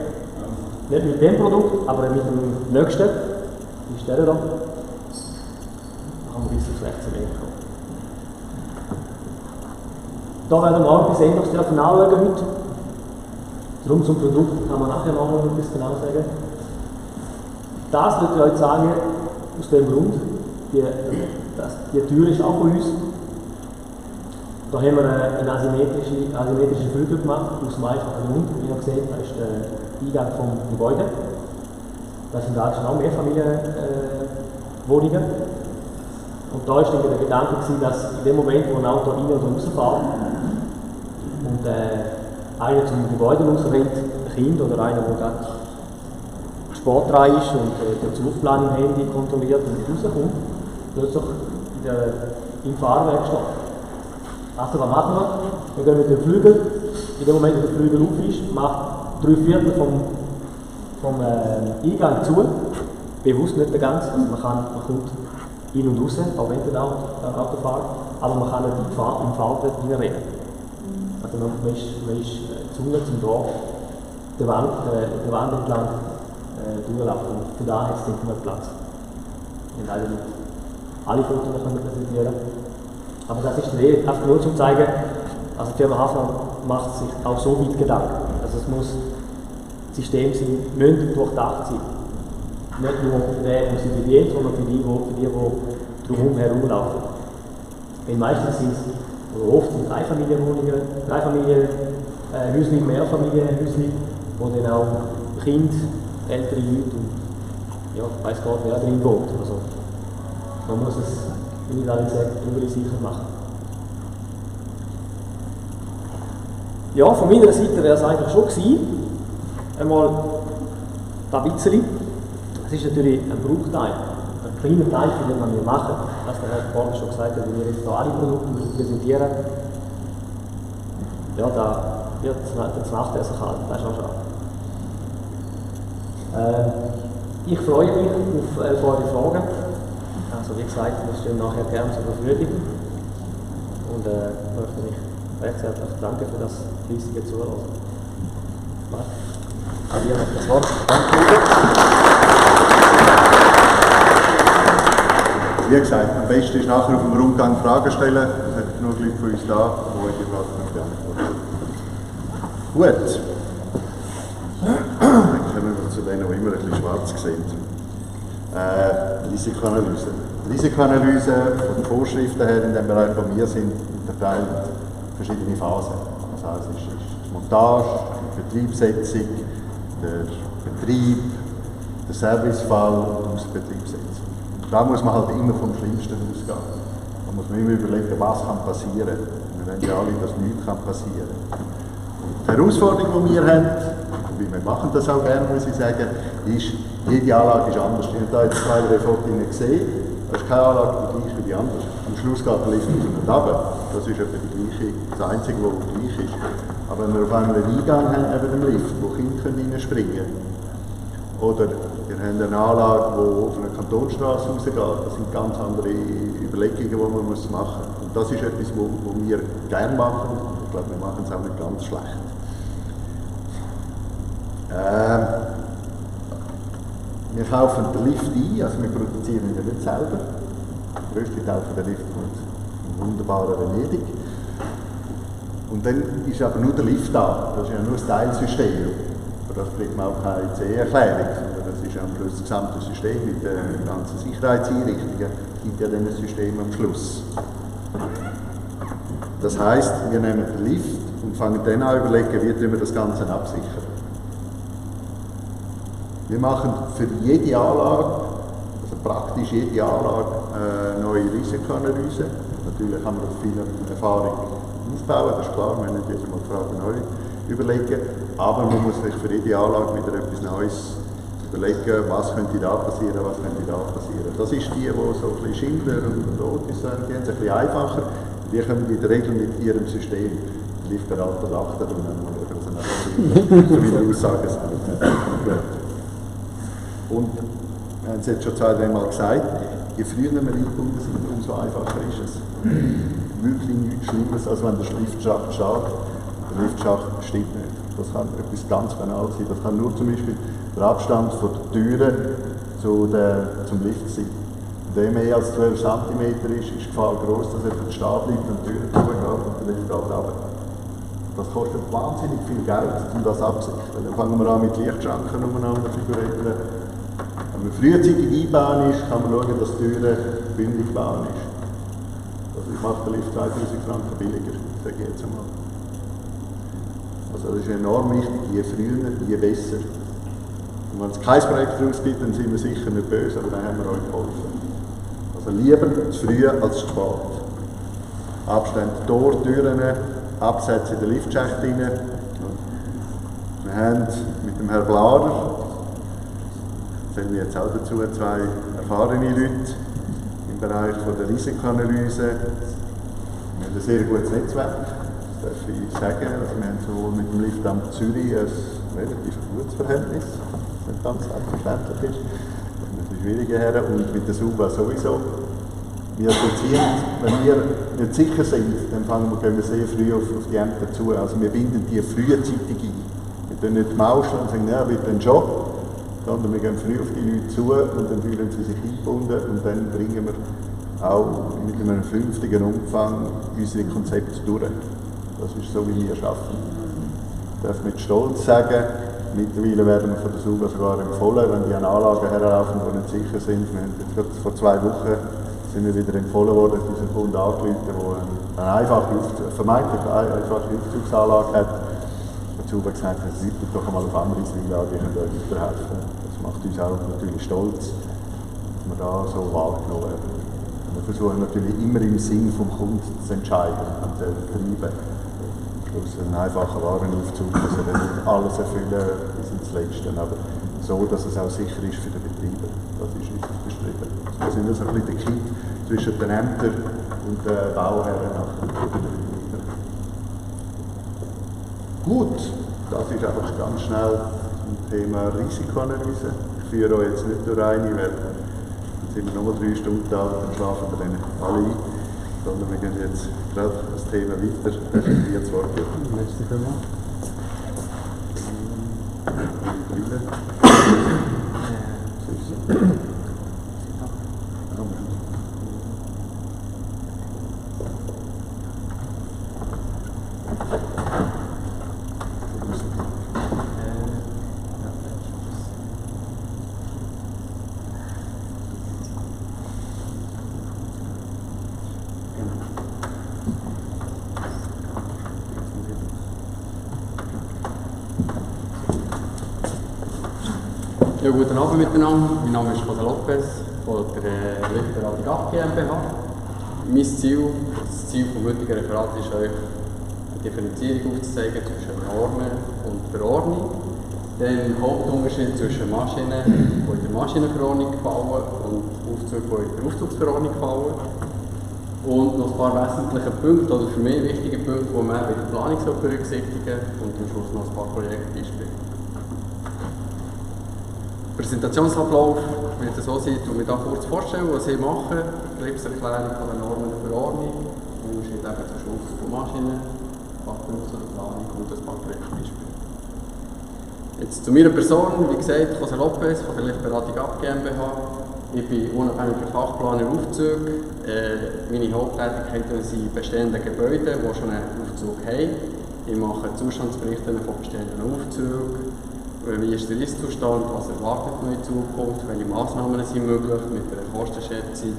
Nicht mit dem Produkt, aber mit dem nächsten. Die ist der da. Da haben wir bis auf 16 Meter gekommen. Da werden wir auch etwas Ähnliches anschauen heute. Darum zum Produkt kann man nachher noch etwas genau sagen. Das würde ich euch sagen, aus dem Grund, die Tür ist auch von uns. Da haben wir eine asymmetrische Flügel gemacht, aus dem einfachen Grund. Wie ihr seht, das ist der Eingang vom Gebäude. Das sind auch Mehrfamilienwohnungen. Und da war der Gedanke, dass in dem Moment, wo ein Auto rein oder rausfährt und einer zum Gebäude rausrennt, ein Kind oder einer, der gerade sportreich ist und den Zugplan im Handy kontrolliert und rauskommt, plötzlich im Fahrwerk steht. Also was machen wir? Wir gehen mit dem Flügel, in dem Moment, wo der Flügel auf ist, macht 3/4 vom Eingang zu, bewusst nicht der ganze, also man kommt in und raus, auch wenn der Auto fährt, aber man kann nicht im Fahrwerk reinrennen. Also man ist gezwungen, zum da der Wand entlang durchlaufen. Und von daher hat es nicht mehr Platz. Wir haben leider nicht alle Fotos noch präsentieren. Aber das ist einfach nur zum zeigen, also die Firma Hafner macht sich auch so weit Gedanken. Also es muss System sein, müssen durchdacht sein. Nicht nur für den, der sie bedient, sondern für die drumherum herumlaufen. Weil meistens sind es, oder oft sind Dreifamilienwohnungen, Mehrfamilienhäuschen, wo dann auch Kinder, ältere Leute und ja, weiss Gott, wer drin wohnt. Also, man muss es, wie ich alle gesagt habe, überall sicher machen. Ja, von meiner Seite wäre es eigentlich schon gewesen. Einmal da ein bisschen. Es ist natürlich ein Bruchteil, ein kleiner Teil, von dem wir machen. Was der Herr vorhin schon gesagt hat, wenn wir jetzt hier alle Produkte präsentieren, ja, da wird das Nachtessen kalt, das ist auch schade. Ich freue mich auf eure Fragen. Also wie gesagt, wir stehen nachher gerne zur Verfügung. Und möchte mich recht herzlich danken für das fleissige Zuhören. An dir noch das Wort. Danke. Wie gesagt, am besten ist nachher auf dem Rundgang Fragen stellen. Es hat genug Leute von uns da, die die Fragen beantworten. Gut. Dann kommen wir zu denen, die immer ein bisschen schwarz sehen. Risikoanalyse. Die Risikoanalyse von den Vorschriften her in dem Bereich, wo wir sind, unterteilt verschiedene Phasen. Das heißt, es ist die Montage, die Betriebssetzung, der Betrieb, der Servicefall und die Außenbetriebssetzung. Da muss man halt immer vom Schlimmsten ausgehen. Da muss man immer überlegen, was kann passieren. Wir wollen ja alle, dass nichts passieren kann. Und die Herausforderung, die wir haben, und wir machen das auch gerne, muss ich sagen, ist, jede Anlage ist anders. Ich habe da jetzt 2, 3 Fotos gesehen. Das ist keine Anlage die gleich wie die andere. Am Schluss geht der Lift auf und runter. Das ist etwa das Einzige, was gleich ist. Aber wenn wir auf einmal einen Eingang haben, eben im Lift, wo Kinder reinspringen können, oder wir haben eine Anlage, die auf eine Kantonsstraße rausgeht, das sind ganz andere Überlegungen, die man machen muss. Und das ist etwas, was wir gerne machen. Ich glaube, wir machen es auch nicht ganz schlecht. Wir kaufen den Lift ein, also wir produzieren ihn nicht selber. Der grösste Teil der Lift kommt in wunderbaren Venedig. Und dann ist aber nur der Lift da, das ist ja nur das Teilsystem. Für das kriegt man auch keine CE-Erklärung, sondern das ist ja am Schluss das gesamte System mit den ganzen Sicherheitseinrichtungen, gibt ja dieses System am Schluss. Das heisst, wir nehmen den Lift und fangen dann an zu überlegen, wie wir das Ganze absichern. Wir machen für jede Anlage, also praktisch jede Anlage, eine neue Risikoanalyse. Natürlich kann man auf viel Erfahrung aufbauen, das ist klar, wir müssen nicht jedes Mal die Frage neu überlegen. Aber man muss sich für jede Anlage wieder etwas Neues überlegen, was könnte da passieren, was könnte da passieren. Das ist die so ein bisschen Schindler und Otis sind, die haben es ein bisschen einfacher. Die kommen in der Regel mit ihrem System. Der Liftberater lacht und dann muss man so viele Aussagen sagen. Und wir haben es jetzt schon 2, 3 Mal gesagt, je früher wir eingebunden sind, umso einfacher ist es. Wirklich nichts Schlimmes, als wenn der Liftschacht steht. Der Liftschacht stimmt nicht. Das kann etwas ganz Banales sein. Das kann nur zum Beispiel der Abstand von der Türe zum Lift sein. Wenn der mehr als 12 cm ist die Gefahr groß, dass er stehen bleibt und die Tür zugeht und der Lift geht runter. Das kostet wahnsinnig viel Geld, um das abzusichern. Dann fangen wir an mit Lichtschranken umeinander figurieren. Wenn man frühzeitig einbauen ist, kann man schauen, dass die Türe bündig gebaut ist. Also das macht der Lift 2000 Franken billiger, sage ich jetzt einmal. Also das ist enorm wichtig, je früher, je besser. Und wenn es kein Projekt daraus gibt, dann sind wir sicher nicht böse, aber dann haben wir euch geholfen. Also Also lieber zu früh als zu spät. Abstände Tor, Türen, Absätze in den Liftschacht rein. Wir haben mit dem Herrn Blader, zählen wir jetzt auch dazu, 2 erfahrene Leute im Bereich der Risikoanalyse. Wir haben ein sehr gutes Netzwerk, das darf ich sagen. Also wir haben sowohl mit dem Liftamt Zürich ein relativ gutes Verhältnis, das nicht ganz selbstverständlich ist. Das ist schwierige Herren und mit der SUBA sowieso. Wir beziehen, wenn wir nicht sicher sind, dann gehen wir sehr früh auf die Ämter zu. Also wir binden die frühzeitig ein. Wir tun nicht mauscheln und sagen, ja, wird dann schon, sondern wir gehen früh auf die Leute zu und dann fühlen sie sich eingebunden und dann bringen wir auch mit einem vernünftigen Umfang unsere Konzepte durch. Das ist so, wie wir arbeiten. Ich darf mit Stolz sagen, mittlerweile werden wir von der SUBA sogar empfohlen, wenn die an Anlagen herlaufen, die nicht sicher sind. Wir haben jetzt gerade vor 2 Wochen sind wir wieder empfohlen worden, dass unser Kunde angerufen, der eine vermeintlich einfache Aufzugsanlage hat. Die SUBA gesagt hat, sie doch einmal auf Amriswil an, die können euch weiterhelfen. Das macht uns auch natürlich stolz, dass wir da so wahrgenommen werden. Wir versuchen natürlich immer im Sinn vom Kunden zu entscheiden und zu treiben. Plus ein einfacher Warenaufzug, dass er dann nicht alles erfüllen bis ins Letzte, aber so, dass es auch sicher ist für den Betrieb. Das ist uns bestritten. Wir sind also ein bisschen der Kitt zwischen den Ämtern und den Bauherren nach dem Betrieb. Gut, das ist einfach ganz schnell zum Thema Risikoanalyse. Ich führe euch jetzt nicht durch eine, weil dann sind wir nochmal 3 Stunden da und dann schlafen wir dann alle ein. Sondern wir gehen jetzt gerade das Thema weiter. Das ist jetzt Wort. Nächste Firma. Ja, guten Abend miteinander. Mein Name ist José Lopez von der Hafner AG GmbH. Mein Ziel, das Ziel des heutigen Referats ist, euch eine Differenzierung aufzuzeigen zwischen Normen und Verordnung. Den Hauptunterschied zwischen Maschinen, die in der Maschinenverordnung fallen, und Aufzügen, die in der Aufzugsverordnung fallen. Und noch ein paar wesentliche Punkte, oder für mich wichtige Punkte, die man bei der Planung berücksichtigen soll, und am Schluss noch ein paar Projektbeispiele. Der Präsentationsablauf wird so sein, dass wir hier kurz vorstellen, was wir machen. Betriebserklärung von den Normen und Verordnung, Unterschied eben zwischen Aufzug und Maschinen, Fachpunkte zur Planung und ein paar Projektbeispiele. Jetzt zu meiner Person, wie gesagt, José Lopez von der Hafner AG GmbH. Ich bin unabhängiger Fachplaner Aufzug. Meine Haupttätigkeiten sind bestehende Gebäude, die schon einen Aufzug haben. Ich mache Zustandsberichte von bestehenden Aufzügen. Wie ist der Ist-Zustand, was erwartet man in Zukunft, welche Massnahmen sind möglich mit der Kostenschätzung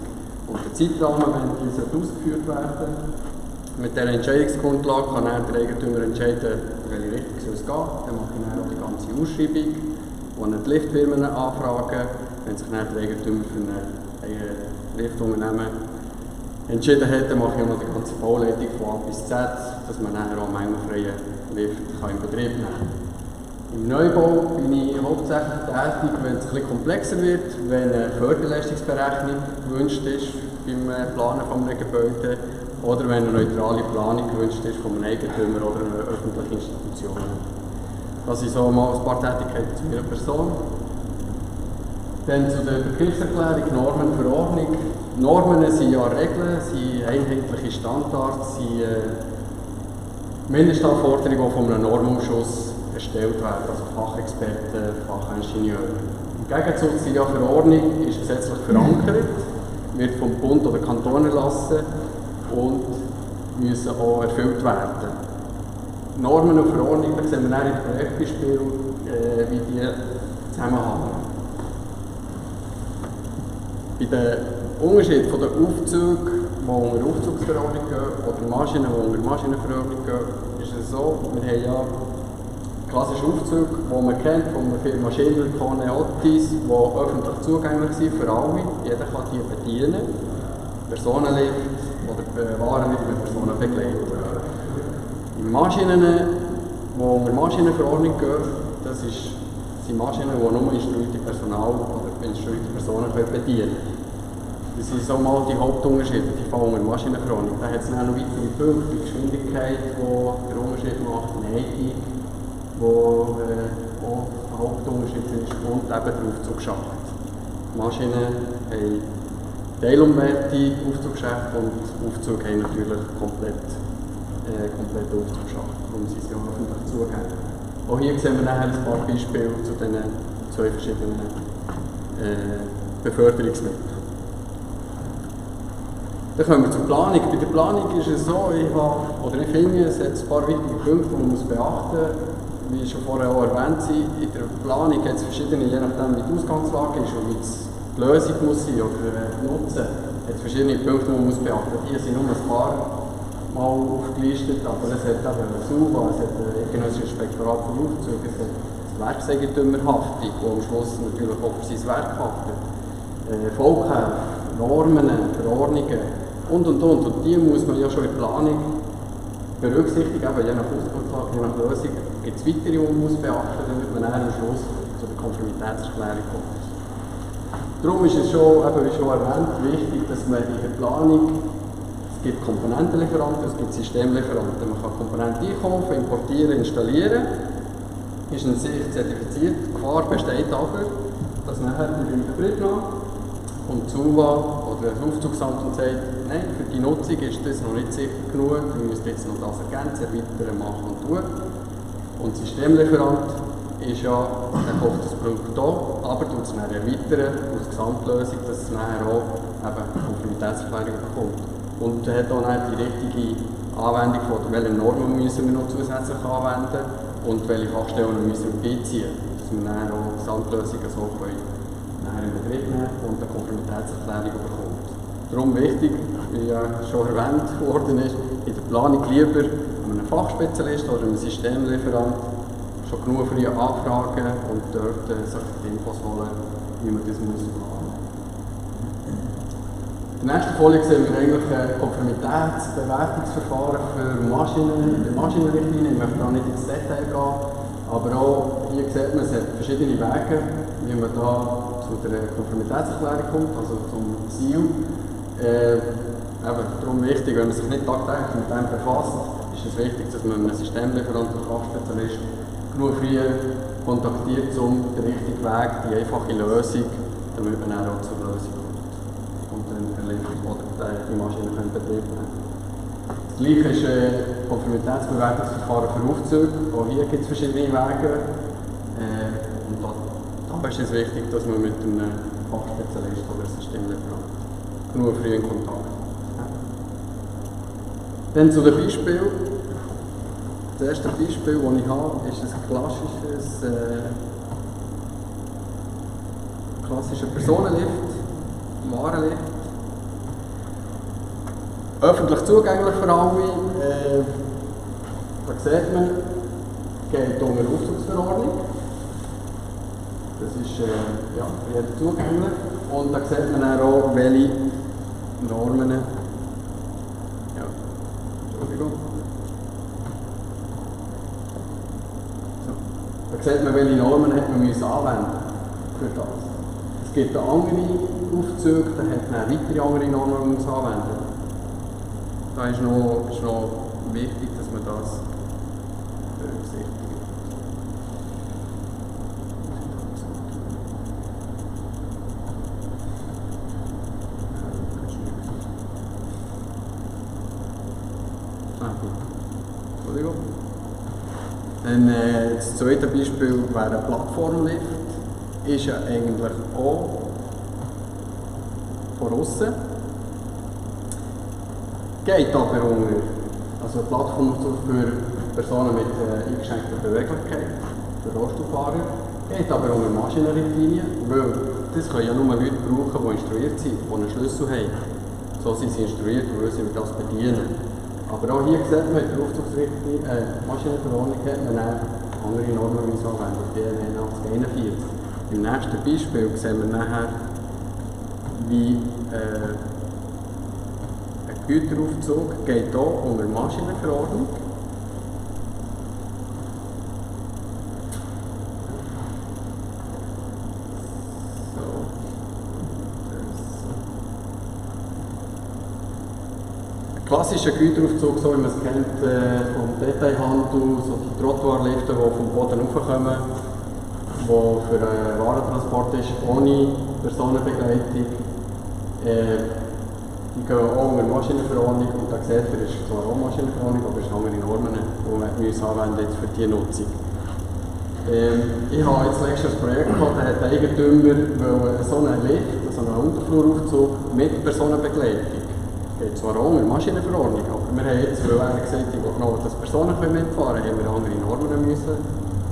und der Zeitrahmen, wenn diese ausgeführt werden. Mit dieser Entscheidungsgrundlage kann der Eigentümer entscheiden, in welche Richtung es geht. Dann mache ich dann auch die ganze Ausschreibung, wo dann die Liftfirmen anfragen. Wenn sich dann der Eigentümer für ein Liftunternehmen entschieden hat, dann mache ich auch noch die ganze Bauleitung von A bis Z, dass man dann auch einen mengenfreien Lift in Betrieb nehmen kann. Im Neubau bin ich hauptsächlich tätig, wenn es etwas komplexer wird, wenn eine Förderleistungsberechnung gewünscht ist beim Planen eines Gebäudes oder wenn eine neutrale Planung gewünscht ist von einem Eigentümer oder einer öffentlichen Institution. Das sind so mal ein paar Tätigkeiten zu meiner Person. Dann zu der Begriffserklärung Normen und Verordnung. Normen sind ja Regeln, sind einheitliche Standards, sind Mindestanforderungen, die von einem Normausschuss erstellt werden, also Fachexperten, Fachingenieure. Im Gegenzug sind ja Verordnung ist gesetzlich verankert, wird vom Bund oder Kanton erlassen und müssen auch erfüllt werden. Normen und Verordnungen, da sehen wir dann in den Projektbeispielen, wie die zusammenhängen. Bei den Unterschied von den Aufzügen, die unter Aufzugsverordnung gehen, oder Maschinen, die unter Maschinenverordnung gehen, ist es so, wir haben ja klassische Aufzüge, die man kennt von der Firma Schindler, Kone, Otis, die öffentlich zugänglich sind für alle. Jeder kann die bedienen. Personenlift oder Warenlift mit Personenbegleitung. In Maschinen, die unter Maschinenverordnung gehen, das sind Maschinen, die nur instruierte Personal oder instruierte Personen bedienen können. Das sind so mal die Hauptunterschiede, die fallen unter Maschinenverordnung. Da hat es noch weitere Punkte, die Geschwindigkeit, die den Unterschied macht, die Neigung, die auch der Hauptunterschied ist, und eben der Aufzugsschacht. Maschinen haben teilumwerte Aufzugsschacht und Aufzüge haben natürlich komplett Aufzugsschacht. Darum sind sie auch öffentlich zugänglich. Auch hier sehen wir nachher ein paar Beispiele zu diesen zwei verschiedenen Beförderungsmitteln. Dann kommen wir zur Planung. Bei der Planung ist es so, ich finde, es hat ein paar wichtige Punkte, die man beachten muss. Wie schon vorher auch erwähnt, in der Planung hat es verschiedene, je nachdem wie die Ausgangslage ist und wie die Lösung muss sein oder nutzen, hat es verschiedene Punkte, die man beachten muss. Hier sind nur ein paar mal aufgelistet, aber es hat eben SUVA, es hat ein eidgenössisches Inspektorat für Aufzüge, es hat die Werkseigentümerhaftung, die am Schluss natürlich auch für sein Werk haftet, Volkhäfe, Normen, Verordnungen und. Und die muss man ja schon in der Planung berücksichtigen, eben je nach Ausgangslage, je nach Lösung. Gibt es weitere, die man beachten muss, damit man dann am Schluss zu der Konformitätserklärung kommt. Darum ist es schon, eben wie schon erwähnt, wichtig, dass man in der Planung, es gibt Komponentenlieferanten, es gibt Systemlieferanten. Man kann Komponenten einkaufen, importieren, installieren, ist in sich zertifiziert. Die Gefahr besteht aber, dass nachher in Betriebnahme und SUVA oder das Aufzugsamt und sagt, nein, für die Nutzung ist das noch nicht sicher genug, wir müssen jetzt noch das ergänzen, erweitern, machen und tun. Und der Systemlieferant ist ja, der kauft das Produkt hier, aber tut es dann erweitern aus der Gesamtlösung, dass es nachher auch eben Konformitätserklärung bekommt. Und er hat auch die richtige Anwendung von welche Normen müssen wir noch zusätzlich anwenden und welche Fachstellen müssen wir beiziehen, dass wir nachher auch Gesamtlösungen so können in Betrieb nehmen und eine Konformitätserklärung bekommt. Darum wichtig, wie ja schon erwähnt worden ist, in der Planung lieber einen Fachspezialist oder einen Systemlieferant schon genug früh anfragen und dort sich die Infos holen, wie man das planen muss. In der nächsten Folie sehen wir eigentlich Konformitätsbewertungsverfahren für Maschinen in der Maschinenrichtlinie. Ich möchte da nicht ins Detail gehen, aber auch hier sieht man, es hat verschiedene Wege, wie man da zu der Konformitätserklärung kommt, also zum Ziel. Darum wichtig, wenn man sich nicht tagtäglich mit dem befasst, ist es wichtig, dass man einen Systemlieferant oder Fachspezialist genug früh kontaktiert, um den richtigen Weg, die einfache Lösung, damit man dann auch zur Lösung kommt. Und dann die Maschine in Betrieb nehmen. Das Gleiche ist Konformitätsbewertungsverfahren für Aufzüge. Auch hier gibt es verschiedene Wege. Und da ist es wichtig, dass man mit einem Fachspezialist oder einem Systemlieferant genug früh in Kontakt ist. Dann zu den Beispielen. Das erste Beispiel, das ich habe, ist ein klassischer Personenlift, Warenlift. Öffentlich zugänglich für alle. Da sieht man, geht unter Aufzugsverordnung. Das ist für jeden zugänglich. Und da sieht man dann auch, welche Normen. Entschuldigung. So. Da sieht man, welche Normen man anwenden für das. Es gibt andere Aufzüge, da hat man weitere andere Normen, die man anwenden muss. Da ist noch wichtig, dass man das berücksichtigt. Entschuldigung. Dann das zweite Beispiel wäre ein Plattformlift. Ist ja eigentlich auch von außen. Geht aber unter, also eine Plattform für Personen mit eingeschränkter Beweglichkeit, für Rollstuhlfahrer, geht aber unter Maschinenrichtlinien, weil das können ja nur Leute brauchen, die instruiert sind, die einen Schlüssel haben. So sind sie instruiert, weil sie das bedienen. Aber auch hier sieht man, in der Maschinenverordnung hat man andere Normen anwenden, die DN 8041. Im nächsten Beispiel sehen wir nachher, wie Güteraufzug geht hier unter Maschinenverordnung. Klassischer Güteraufzug, so wie man es kennt vom Detailhandel, so die Trottoirlifte, die vom Boden raufkommen, die für einen Warentransport ist, ohne Personenbegleitung. Die gehen auch unter Maschinenverordnung und da sieht ihr, ist zwar auch Maschinenverordnung, aber es sind andere Normen, die man anwenden jetzt für diese Nutzung. Ich habe jetzt letztes Projekt gehabt, da hat der Eigentümer so einen Lift, so einen Unterfluraufzug mit Personenbegleitung. Geht zwar auch mit Maschinenverordnung, aber wir haben jetzt, weil er gesagt hat, dass Personen mitfahren können, haben wir andere Normen müssen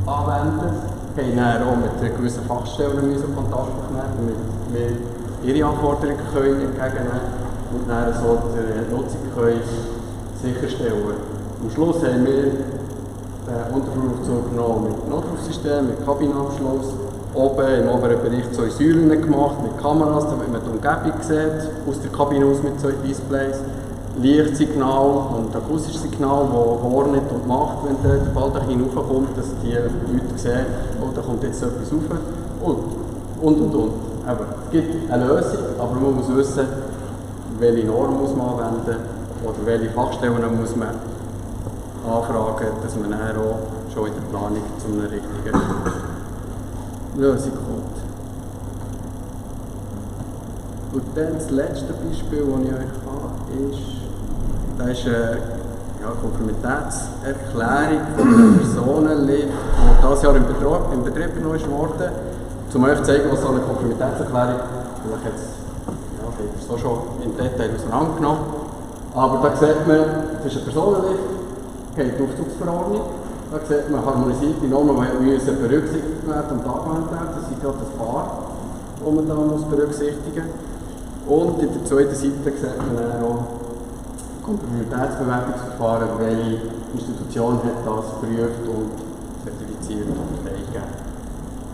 anwenden. Wir haben dann auch mit gewissen Fachstellen müssen Kontakt aufnehmen, damit wir ihre Anforderungen entgegennehmen und dann so die Nutzung sicherstellen. Am Schluss haben wir den Unterfluraufzug genommen mit Notrufsystem, mit Kabinenanschluss. Oben im oberen Bereich 2 Säulen gemacht mit Kameras, damit man die Umgebung sieht, aus der Kabine aus mit 2 Displays. Lichtsignal und akustisches Signal, das hornet und macht, wenn der Ball da hinaufkommt, dass die Leute sehen, oh, da kommt jetzt etwas rauf. Und. Aber es gibt eine Lösung, aber man muss wissen, welche Normen muss man anwenden oder welche Fachstellen muss man anfragen, dass man dann auch schon in der Planung zu einer richtigen Lösung kommt. Und dann das letzte Beispiel, das ich euch habe, ist eine Konformitätserklärung von einer Personenlift, die dieses Jahr in Betrieb genommen wurde. Um euch zu zeigen, was so eine Konformitätserklärung vielleicht jetzt, so schon im Detail auseinandergenommen. Aber da sieht man, es ist eine Personenlift, geht die Aufzugsverordnung. Da sieht man harmonisierte Normen, die berücksichtigt werden und angewendet werden. Das sind gerade ein paar, die man da berücksichtigen muss. Und in der zweiten Seite sieht man dann auch Konformitätsbewertungsverfahren, welche Institution hat das geprüft und zertifiziert und freigegeben.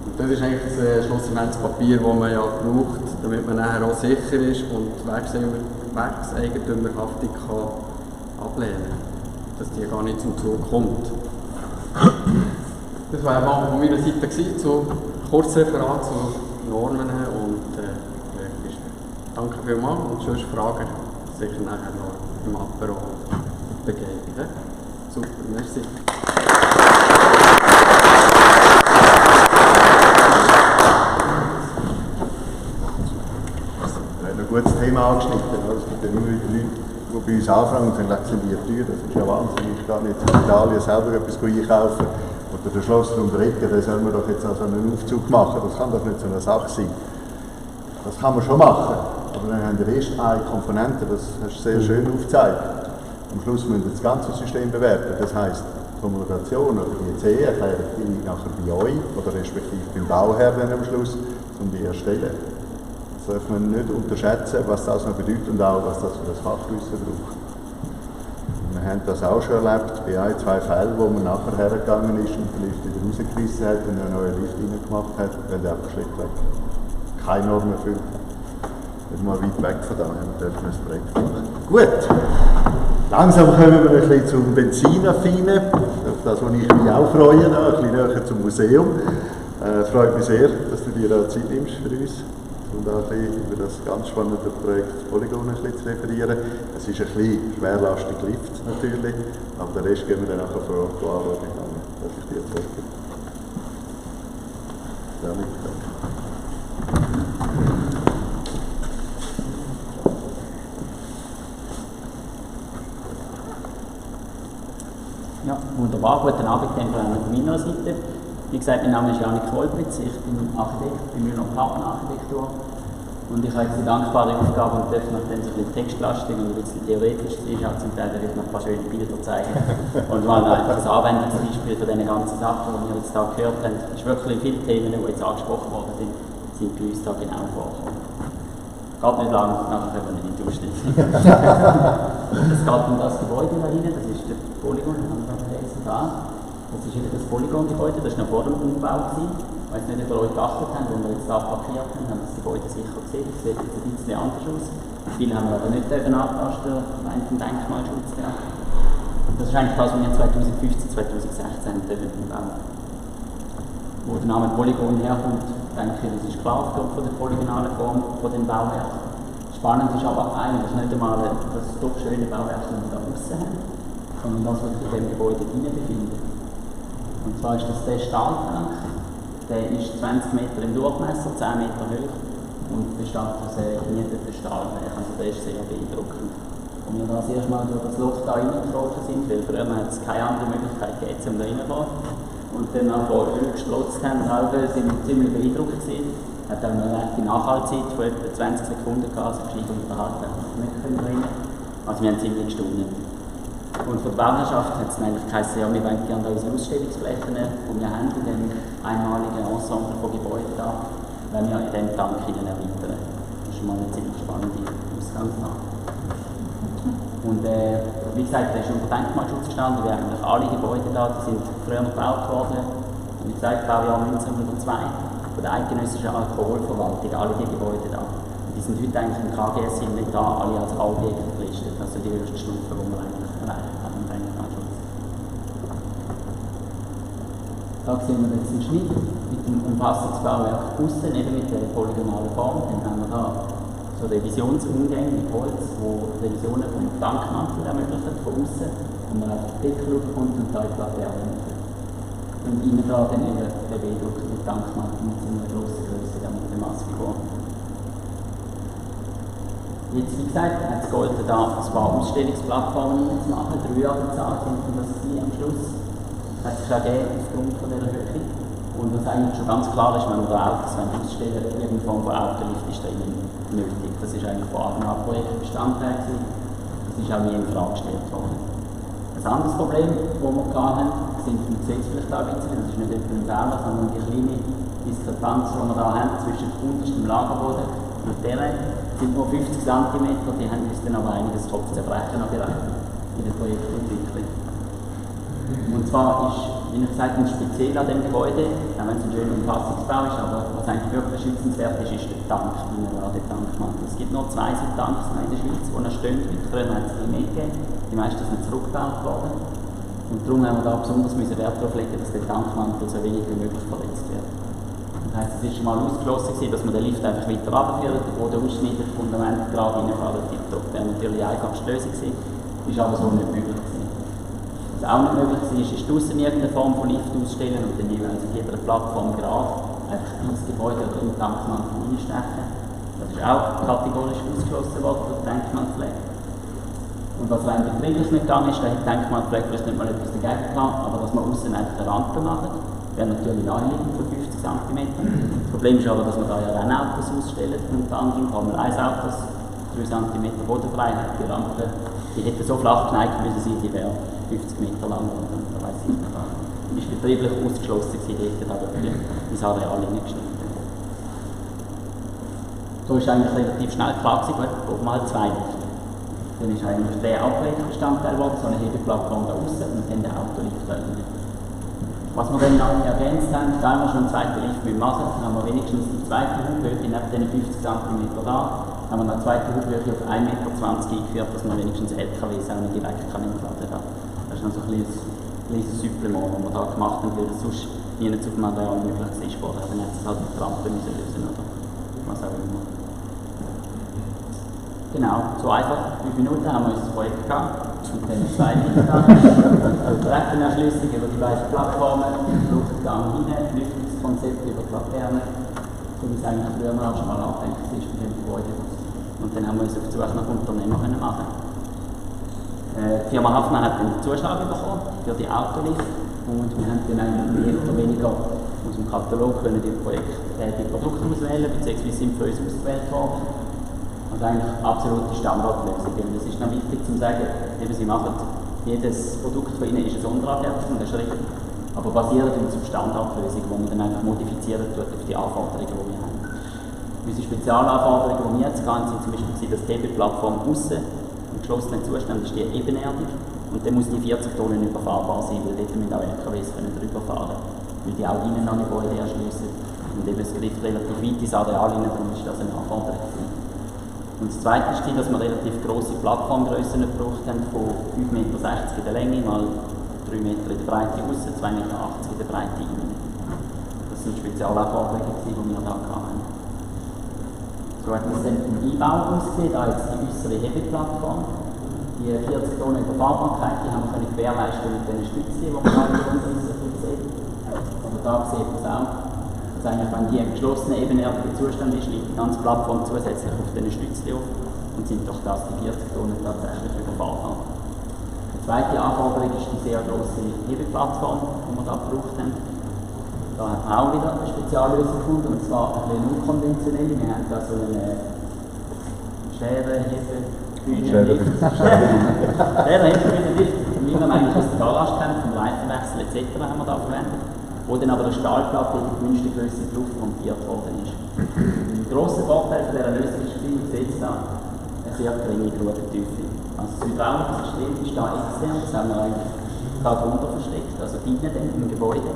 Und das ist eigentlich das Schlussinventspapier, das man ja braucht, damit man nachher auch sicher ist und die Werkseigentümerhaftung kann ablehnen kann, dass die gar nicht zum Zug kommt. Das war mal von meiner Seite zu Kurzreferat zu Normen und danke vielmals und sonst Fragen sicher nachher noch im Apero begegnen. Super, merci. Wir haben ein gutes Thema angeschnitten. Es gibt ja immer wieder Leute, die bei uns anfangen und sagen, sind die teuer. Das ist ja wahnsinnig. Ich kann nicht in Italien selber etwas einkaufen oder der Schloss um die Ecke, da soll man doch jetzt also einen Aufzug machen. Das kann doch nicht so eine Sache sein. Das kann man schon machen, aber dann haben wir erst eine Komponente, das hast du sehr schön aufgezeigt. Am Schluss müssen wir das ganze System bewerten. Das heisst, die Homologation oder die ECE-Erklärung liegt nachher bei euch oder respektive beim Bauherr dann am Schluss, um die erstellen. Das darf man nicht unterschätzen, was das noch bedeutet und auch, was das für das Fachwissen braucht. Wir haben das auch schon erlebt bei 1, 2 Fällen, wo man nachher hergegangen ist und den Lift wieder rausgerissen hat und einen neuen Lift reingemacht hat, weil der einfach schlichtweg keine Norm erfüllt. Nicht mal weit weg von da haben wir ein Projekt machen. Gut, langsam kommen wir ein bisschen zum Benzinaffinen, auf das, wo ich mich auch freue, ein bisschen näher zum Museum. Es freut mich sehr, dass du dir da Zeit nimmst für uns, um da ein bisschen über das ganz spannende Projekt Polygon ein bisschen zu referieren. Es ist ein bisschen schwerlastig Lift natürlich, aber den Rest gehen wir dann nachher vor Ort anschauen. Darf ich dir zeigen? Danke. Ja, wunderbar. Guten Abend von meiner Seite. Wie gesagt, mein Name ist Janik Kolbritz, ich bin Architekt bei Müller & Partner Architektur. Und ich habe jetzt die dankbare Aufgabe und darf, nachdem es ein bisschen textlastig und ein bisschen theoretisch ist, auch zum Teil vielleicht noch ein paar schöne Bilder zeigen. Und mal einfach ein Anwendungsbeispiel für diese ganzen Sachen, die wir jetzt hier gehört haben. Es ist wirklich viele Themen, die jetzt angesprochen worden sind bei uns da genau vorgekommen. Geht nicht lang, nachher können wir nicht in die Ausstellung. Es geht um das Gebäude da hinten, das ist der Polygon, da. Das ist das Polygon-Gebäude, das war noch vor dem Umbau. Ich weiß nicht, ob ihr euch geachtet habt, wo wir jetzt da parkiert haben, haben das Gebäude sicher gesehen. Das sieht jetzt ein bisschen anders aus. Viele haben wir aber nicht antasten, rein vom Denkmalschutz her. Das ist eigentlich das, was wir 2015, 2016 bauen. Wo der Name Polygon herkommt, denke ich, das ist klar aufgrund von der polygonalen Form von dem Bauwerk. Spannend ist aber eigentlich nicht einmal das doch schöne Bauwerk, das wir da außen haben, sondern das, was sich in dem Gebäude drinnen befindet. Und zwar ist das der Stahltank. Der ist 20 Meter im Durchmesser, 10 Meter hoch und besteht aus genieteten Stahlwerk. Also der ist sehr beeindruckend. Und wir da das erste Mal durch das Loch da reingekrochen sind, weil früher hat es keine andere Möglichkeit gegeben, um da reinzugehen. Und dann nachher Öl gestrotzt haben, sind wir ziemlich beeindruckt gewesen. Hat auch eine rechte Nachhaltzeit von etwa 20 Sekunden gehabt, also gescheit unterhalten, nicht rein. Also wir haben ziemlich gestaunt. Und von der Bauherrschaft hat es eigentlich geheißen, ja, wir wollen gerne unsere Ausstellungsflächen, die wir haben in dem einmaligen Ensemble von Gebäuden da, wenn wir in diesem Tank erweitern. Das ist schon mal eine ziemlich spannende Ausgangslage. Und wie gesagt, der ist unter Denkmalschutz gestanden, wir haben eigentlich alle Gebäude da, die sind früher gebaut worden. Wie gesagt, Baujahr 1902, von der eidgenössischen Alkoholverwaltung, alle die Gebäude da. Und die sind heute eigentlich im KGS nicht da, alle als A-Objekte gelistet, also die höchste Stufe, die wir eigentlich erreicht haben im Denkmalschutz. Da sehen wir jetzt einen Schnitt mit dem Umfassungsbauwerk außen, eben mit der polygonalen Form. Dann haben wir da so Revisionsumgänge mit Holz, wo Revisionen vom Tankmantel ermöglichen, von außen, wo man auf den Deckel kommt und da in die Laterne. Und innen da dann eben der B-Druck mit Tankmantel mit so einer grossen Größe, mit der Massfigur. Jetzt, wie gesagt, hat es geholfen, da ein paar Ausstellungsplattformen zu machen, 3 Jahre bezahlt sind und das am Schluss. Hat sich ergeben aufgrund von dieser Höhe. Und was eigentlich schon ganz klar ist, wenn wir da Autos ausstellen, irgendeine Form von Autolift ist da nötig. Das ist eigentlich von Anfang an Projektbestandteil gewesen. Das ist auch nie in Frage gestellt worden. Ein anderes Problem, das wir hatten, sind, man sieht es vielleicht auch ein bisschen, das ist nicht etwa ein Fehler, sondern die kleine Diskrepanz, die wir da haben zwischen dem untersten Lagerboden und der sind nur 50 cm, die haben uns dann aber einiges Kopfzerbrechen bereitet in der Projektentwicklung. Und zwar ist, wie ich gesagt habe, speziell an dem Gebäude, auch wenn es ein schöner Umfassungsbau ist, aber was eigentlich wirklich schützenswert ist, ist der Tank, der Tankmantel. Es gibt noch 2 Tanks in der Schweiz, die noch stehen, früher hat es die mehr gegeben, die meisten sind zurückgebaut worden. Und darum haben wir da besonders Wert darauf legen, dass der Tankmantel so wenig wie möglich verletzt wird. Das heisst, es war mal ausgeschlossen, dass man den Lift einfach weiter runterführt, den Boden ausschneidet, das Fundament gerade reinfahren, tipptopp. Das wäre natürlich die einfachste Lösung gewesen, ist aber so nicht möglich gewesen. Was auch nicht möglich war, ist draussen irgendeine Form von Lift ausstellen und dann jeweils auf jeder Plattform gerade einfach ins Gebäude oder in den Tankmantel reinstechen. Das ist auch kategorisch ausgeschlossen worden durch die Denkmalpflege. Und was rein betrieblich nicht gegangen ist, da hat die Denkmalpflege vielleicht nicht mal etwas dagegen gehabt, aber dass man außen einfach eine Rampe macht, wäre natürlich naheliegend von 50 cm. Das Problem ist aber, dass wir da ja Rennautos ausstellen, unter anderem Formel 1 Autos, 3 cm Bodenfreiheit, die Rampe, die hätte so flach geneigt müssen sein, die wäre 50 Meter lang oder da weiss ich nicht was. Die ist betrieblich ausgeschlossen gewesen, die hat aber ins Areal hineingeschnitten. So ist eigentlich relativ schnell klar gewesen, brauchen wir halt 2 Lifte. Dann ist eigentlich der Aufleitungsbestandteil geworden, so eine Hebeplattform da außen und dann der Autolift da rein. Was wir dann noch ergänzt haben, da wir schon einen zweiten Lift machen, dann haben wir wenigstens die zweite Hubhöhe, neben den 50 cm da, haben wir eine zweite Hubhöhe auf 1,20 m eingeführt, dass man wenigstens LKWs auch nicht direkt entladen kann. Das ist noch so ein kleines Supplement, das wir da gemacht haben, weil das sonst nie auf dem Material möglich ist. Dann hat es halt die Rampe lösen oder was auch immer. Genau, so einfach 5 Minuten haben wir unser Projekt gehabt. Und dann 2 Minuten da. Also Treppenerschließung über die beiden Plattformen, Luftgang hinein, Lüftungskonzept über die Laterne, so wie es eigentlich früher auch schon mal angedenkt ist mit dem Gebäude. Und dann haben wir uns auf die Suche nach Unternehmen machen. Die Firma Hafner hat den Zuschlag bekommen für die Autolift und wir haben dann eigentlich mehr oder weniger aus dem Katalog können die Produkte auswählen, beziehungsweise sind für uns ausgewählt worden. Also eigentlich absolute Standardlösung. Es ist noch wichtig zu sagen, eben sie machen, jedes Produkt von ihnen ist eine Sonderanfertigung, das ist richtig, aber basiert auf Standardlösung, die man dann einfach modifizieren tut auf die Anforderungen, die wir haben. Unsere Spezialanforderungen, die wir jetzt gehen, sind zum Beispiel, dass die Hebeplattform außen im geschlossenen Zustand ist die ebenerdig und dann muss die 40 Tonnen überfahrbar sein, weil dort müssen auch LKWs drüber fahren. weil die auch innen an Gebäude erschliessen. Und eben es greift relativ weit ins Areal hinein, darum ist das eine Anforderung. Und das Zweite war, dass wir relativ grosse Plattformgrössen gebraucht haben, von 5,60 Meter in der Länge mal 3 Meter in der Breite aussen, 2,80 Meter in der Breite innen. Das sind Spezialanforderungen, die wir da hatten. So hat das dann im Einbau ausgesehen, da jetzt die äußere Hebeplattform. Die 40 Tonnen Überfahrbarkeit, die haben wir gewährleisten mit diesen Stützen, die man da unter uns sieht. Aber da sieht man es auch, dass eigentlich, wenn die im geschlossenen, ebenerdigen Zustand ist, liegt die ganze Plattform zusätzlich auf diesen Stützen auf und sind durch das die 40 Tonnen tatsächlich überfahrbar. Die zweite Anforderung ist die sehr grosse Hebeplattform, die wir da gebraucht haben. Da haben wir auch wieder eine Speziallösung gefunden, und zwar ein bisschen unkonventionell. Wir haben da so eine Scherenhebebühne-Lift. Scherenhebebühne-Lift, wie man eigentlich aus der Ballast kennt, vom Reifenwechsel etc. haben wir da verwendet, wo dann aber eine Stahlplatte in die gewünschte Größe drauf montiert worden ist. Ein grosser Vorteil von dieser Lösung ist, wie ihr seht, da eine sehr geringe Grubentiefe. Also das hydraulische System ist da extern, das haben wir eigentlich da drunter versteckt, also drinnen im Gebäude.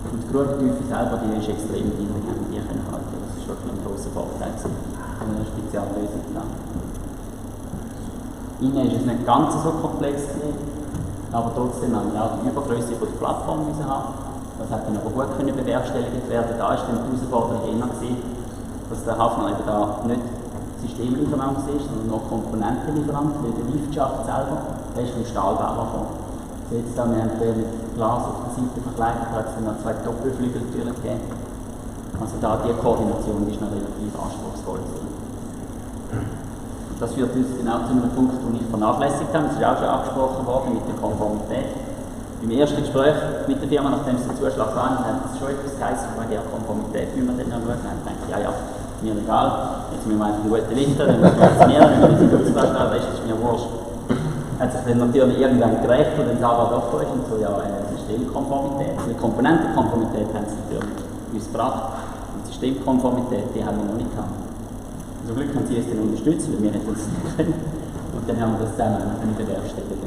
Und die Grubentiefe selber, die ist extrem dünn, wir haben die können halten. Das ist wirklich ein grosser Vorteil von einer Speziallösung da. Innen ist es nicht ganz so komplex gewesen, aber trotzdem haben wir auch die Übergröße der Plattform müssen haben. Das hat dann aber gut können bewerkstelligt werden. Da war dann die Herausforderung eher gewesen, dass der Hafner eben da nicht Systemlieferant war, sondern noch Komponentenlieferant, weil der Liftschacht selber, der ist vom Stahlbau gekommen. Jetzt da, wir haben den mit Glas auf der Seite verkleidet, da hat es dann noch 2 Doppelflügeltüren gegeben. Also da, die Koordination ist noch relativ anspruchsvoll. Und das führt uns genau zu einem Punkt, den ich vernachlässigt habe. Das ist auch schon angesprochen worden mit der Konformität. Im ersten Gespräch mit der Firma, nachdem sie den Zuschlag waren, hat es schon etwas geheißen, von der Konformität, wie wir dann noch schauen. Ich dachte, ja, mir egal, jetzt müssen wir einfach einen guten Lichter, dann müssen wir funktionieren, dann müssen wir die Zuschlag, der Rest ist mir wurscht. Hat sich dann natürlich irgendwann gerecht und dann sah er doch durch und so, ja, Systemkonformität. Die Komponentenkonformität haben sie natürlich uns gebracht. Und Systemkonformität, die haben wir noch nicht gehabt. Zum Glück haben sie es dann unterstützt, weil wir hätten es nicht können. Und dann haben wir das zusammen bewerkstelligt.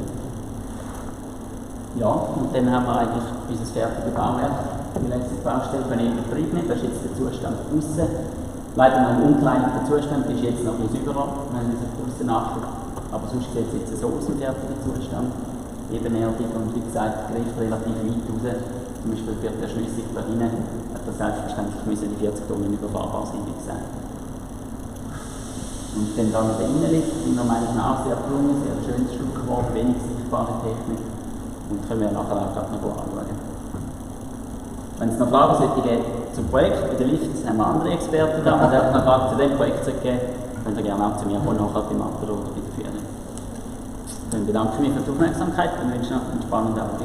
Ja, und dann haben wir eigentlich unser fertiges Bauwerk, die letzte Baustelle, in Betrieb nehmen. Das ist jetzt der Zustand außen. Leider noch ein unkleinigter Zustand, ist jetzt noch ein bisschen sauberer, wenn man sich außen achtet. Aber sonst sieht es jetzt so aus im fertigen Zustand. Ebenerdig und wie gesagt, greift relativ weit raus. Zum Beispiel für die Erschliessung da hinten hat das selbstverständlich müssen die 40 Tonnen überfahrbar sein, wie gesagt. Und dann da noch der Innenlift, die wir meinen auch sehr gelungen, sehr schönes Stück geworden, wenig sichtbare Technik. Und können wir nachher auch gerade noch anschauen. Wenn es noch Fragen sollte geben zum Projekt, bei den Lifts haben wir andere Experten da. Wenn es einfach noch Fragen zu dem Projekt geben, könnt ihr gerne auch zu mir kommen, nachher beim Apero oder bei der Führung. Dann bedanke ich mich für die Aufmerksamkeit und wünsche noch einen spannenden Abend.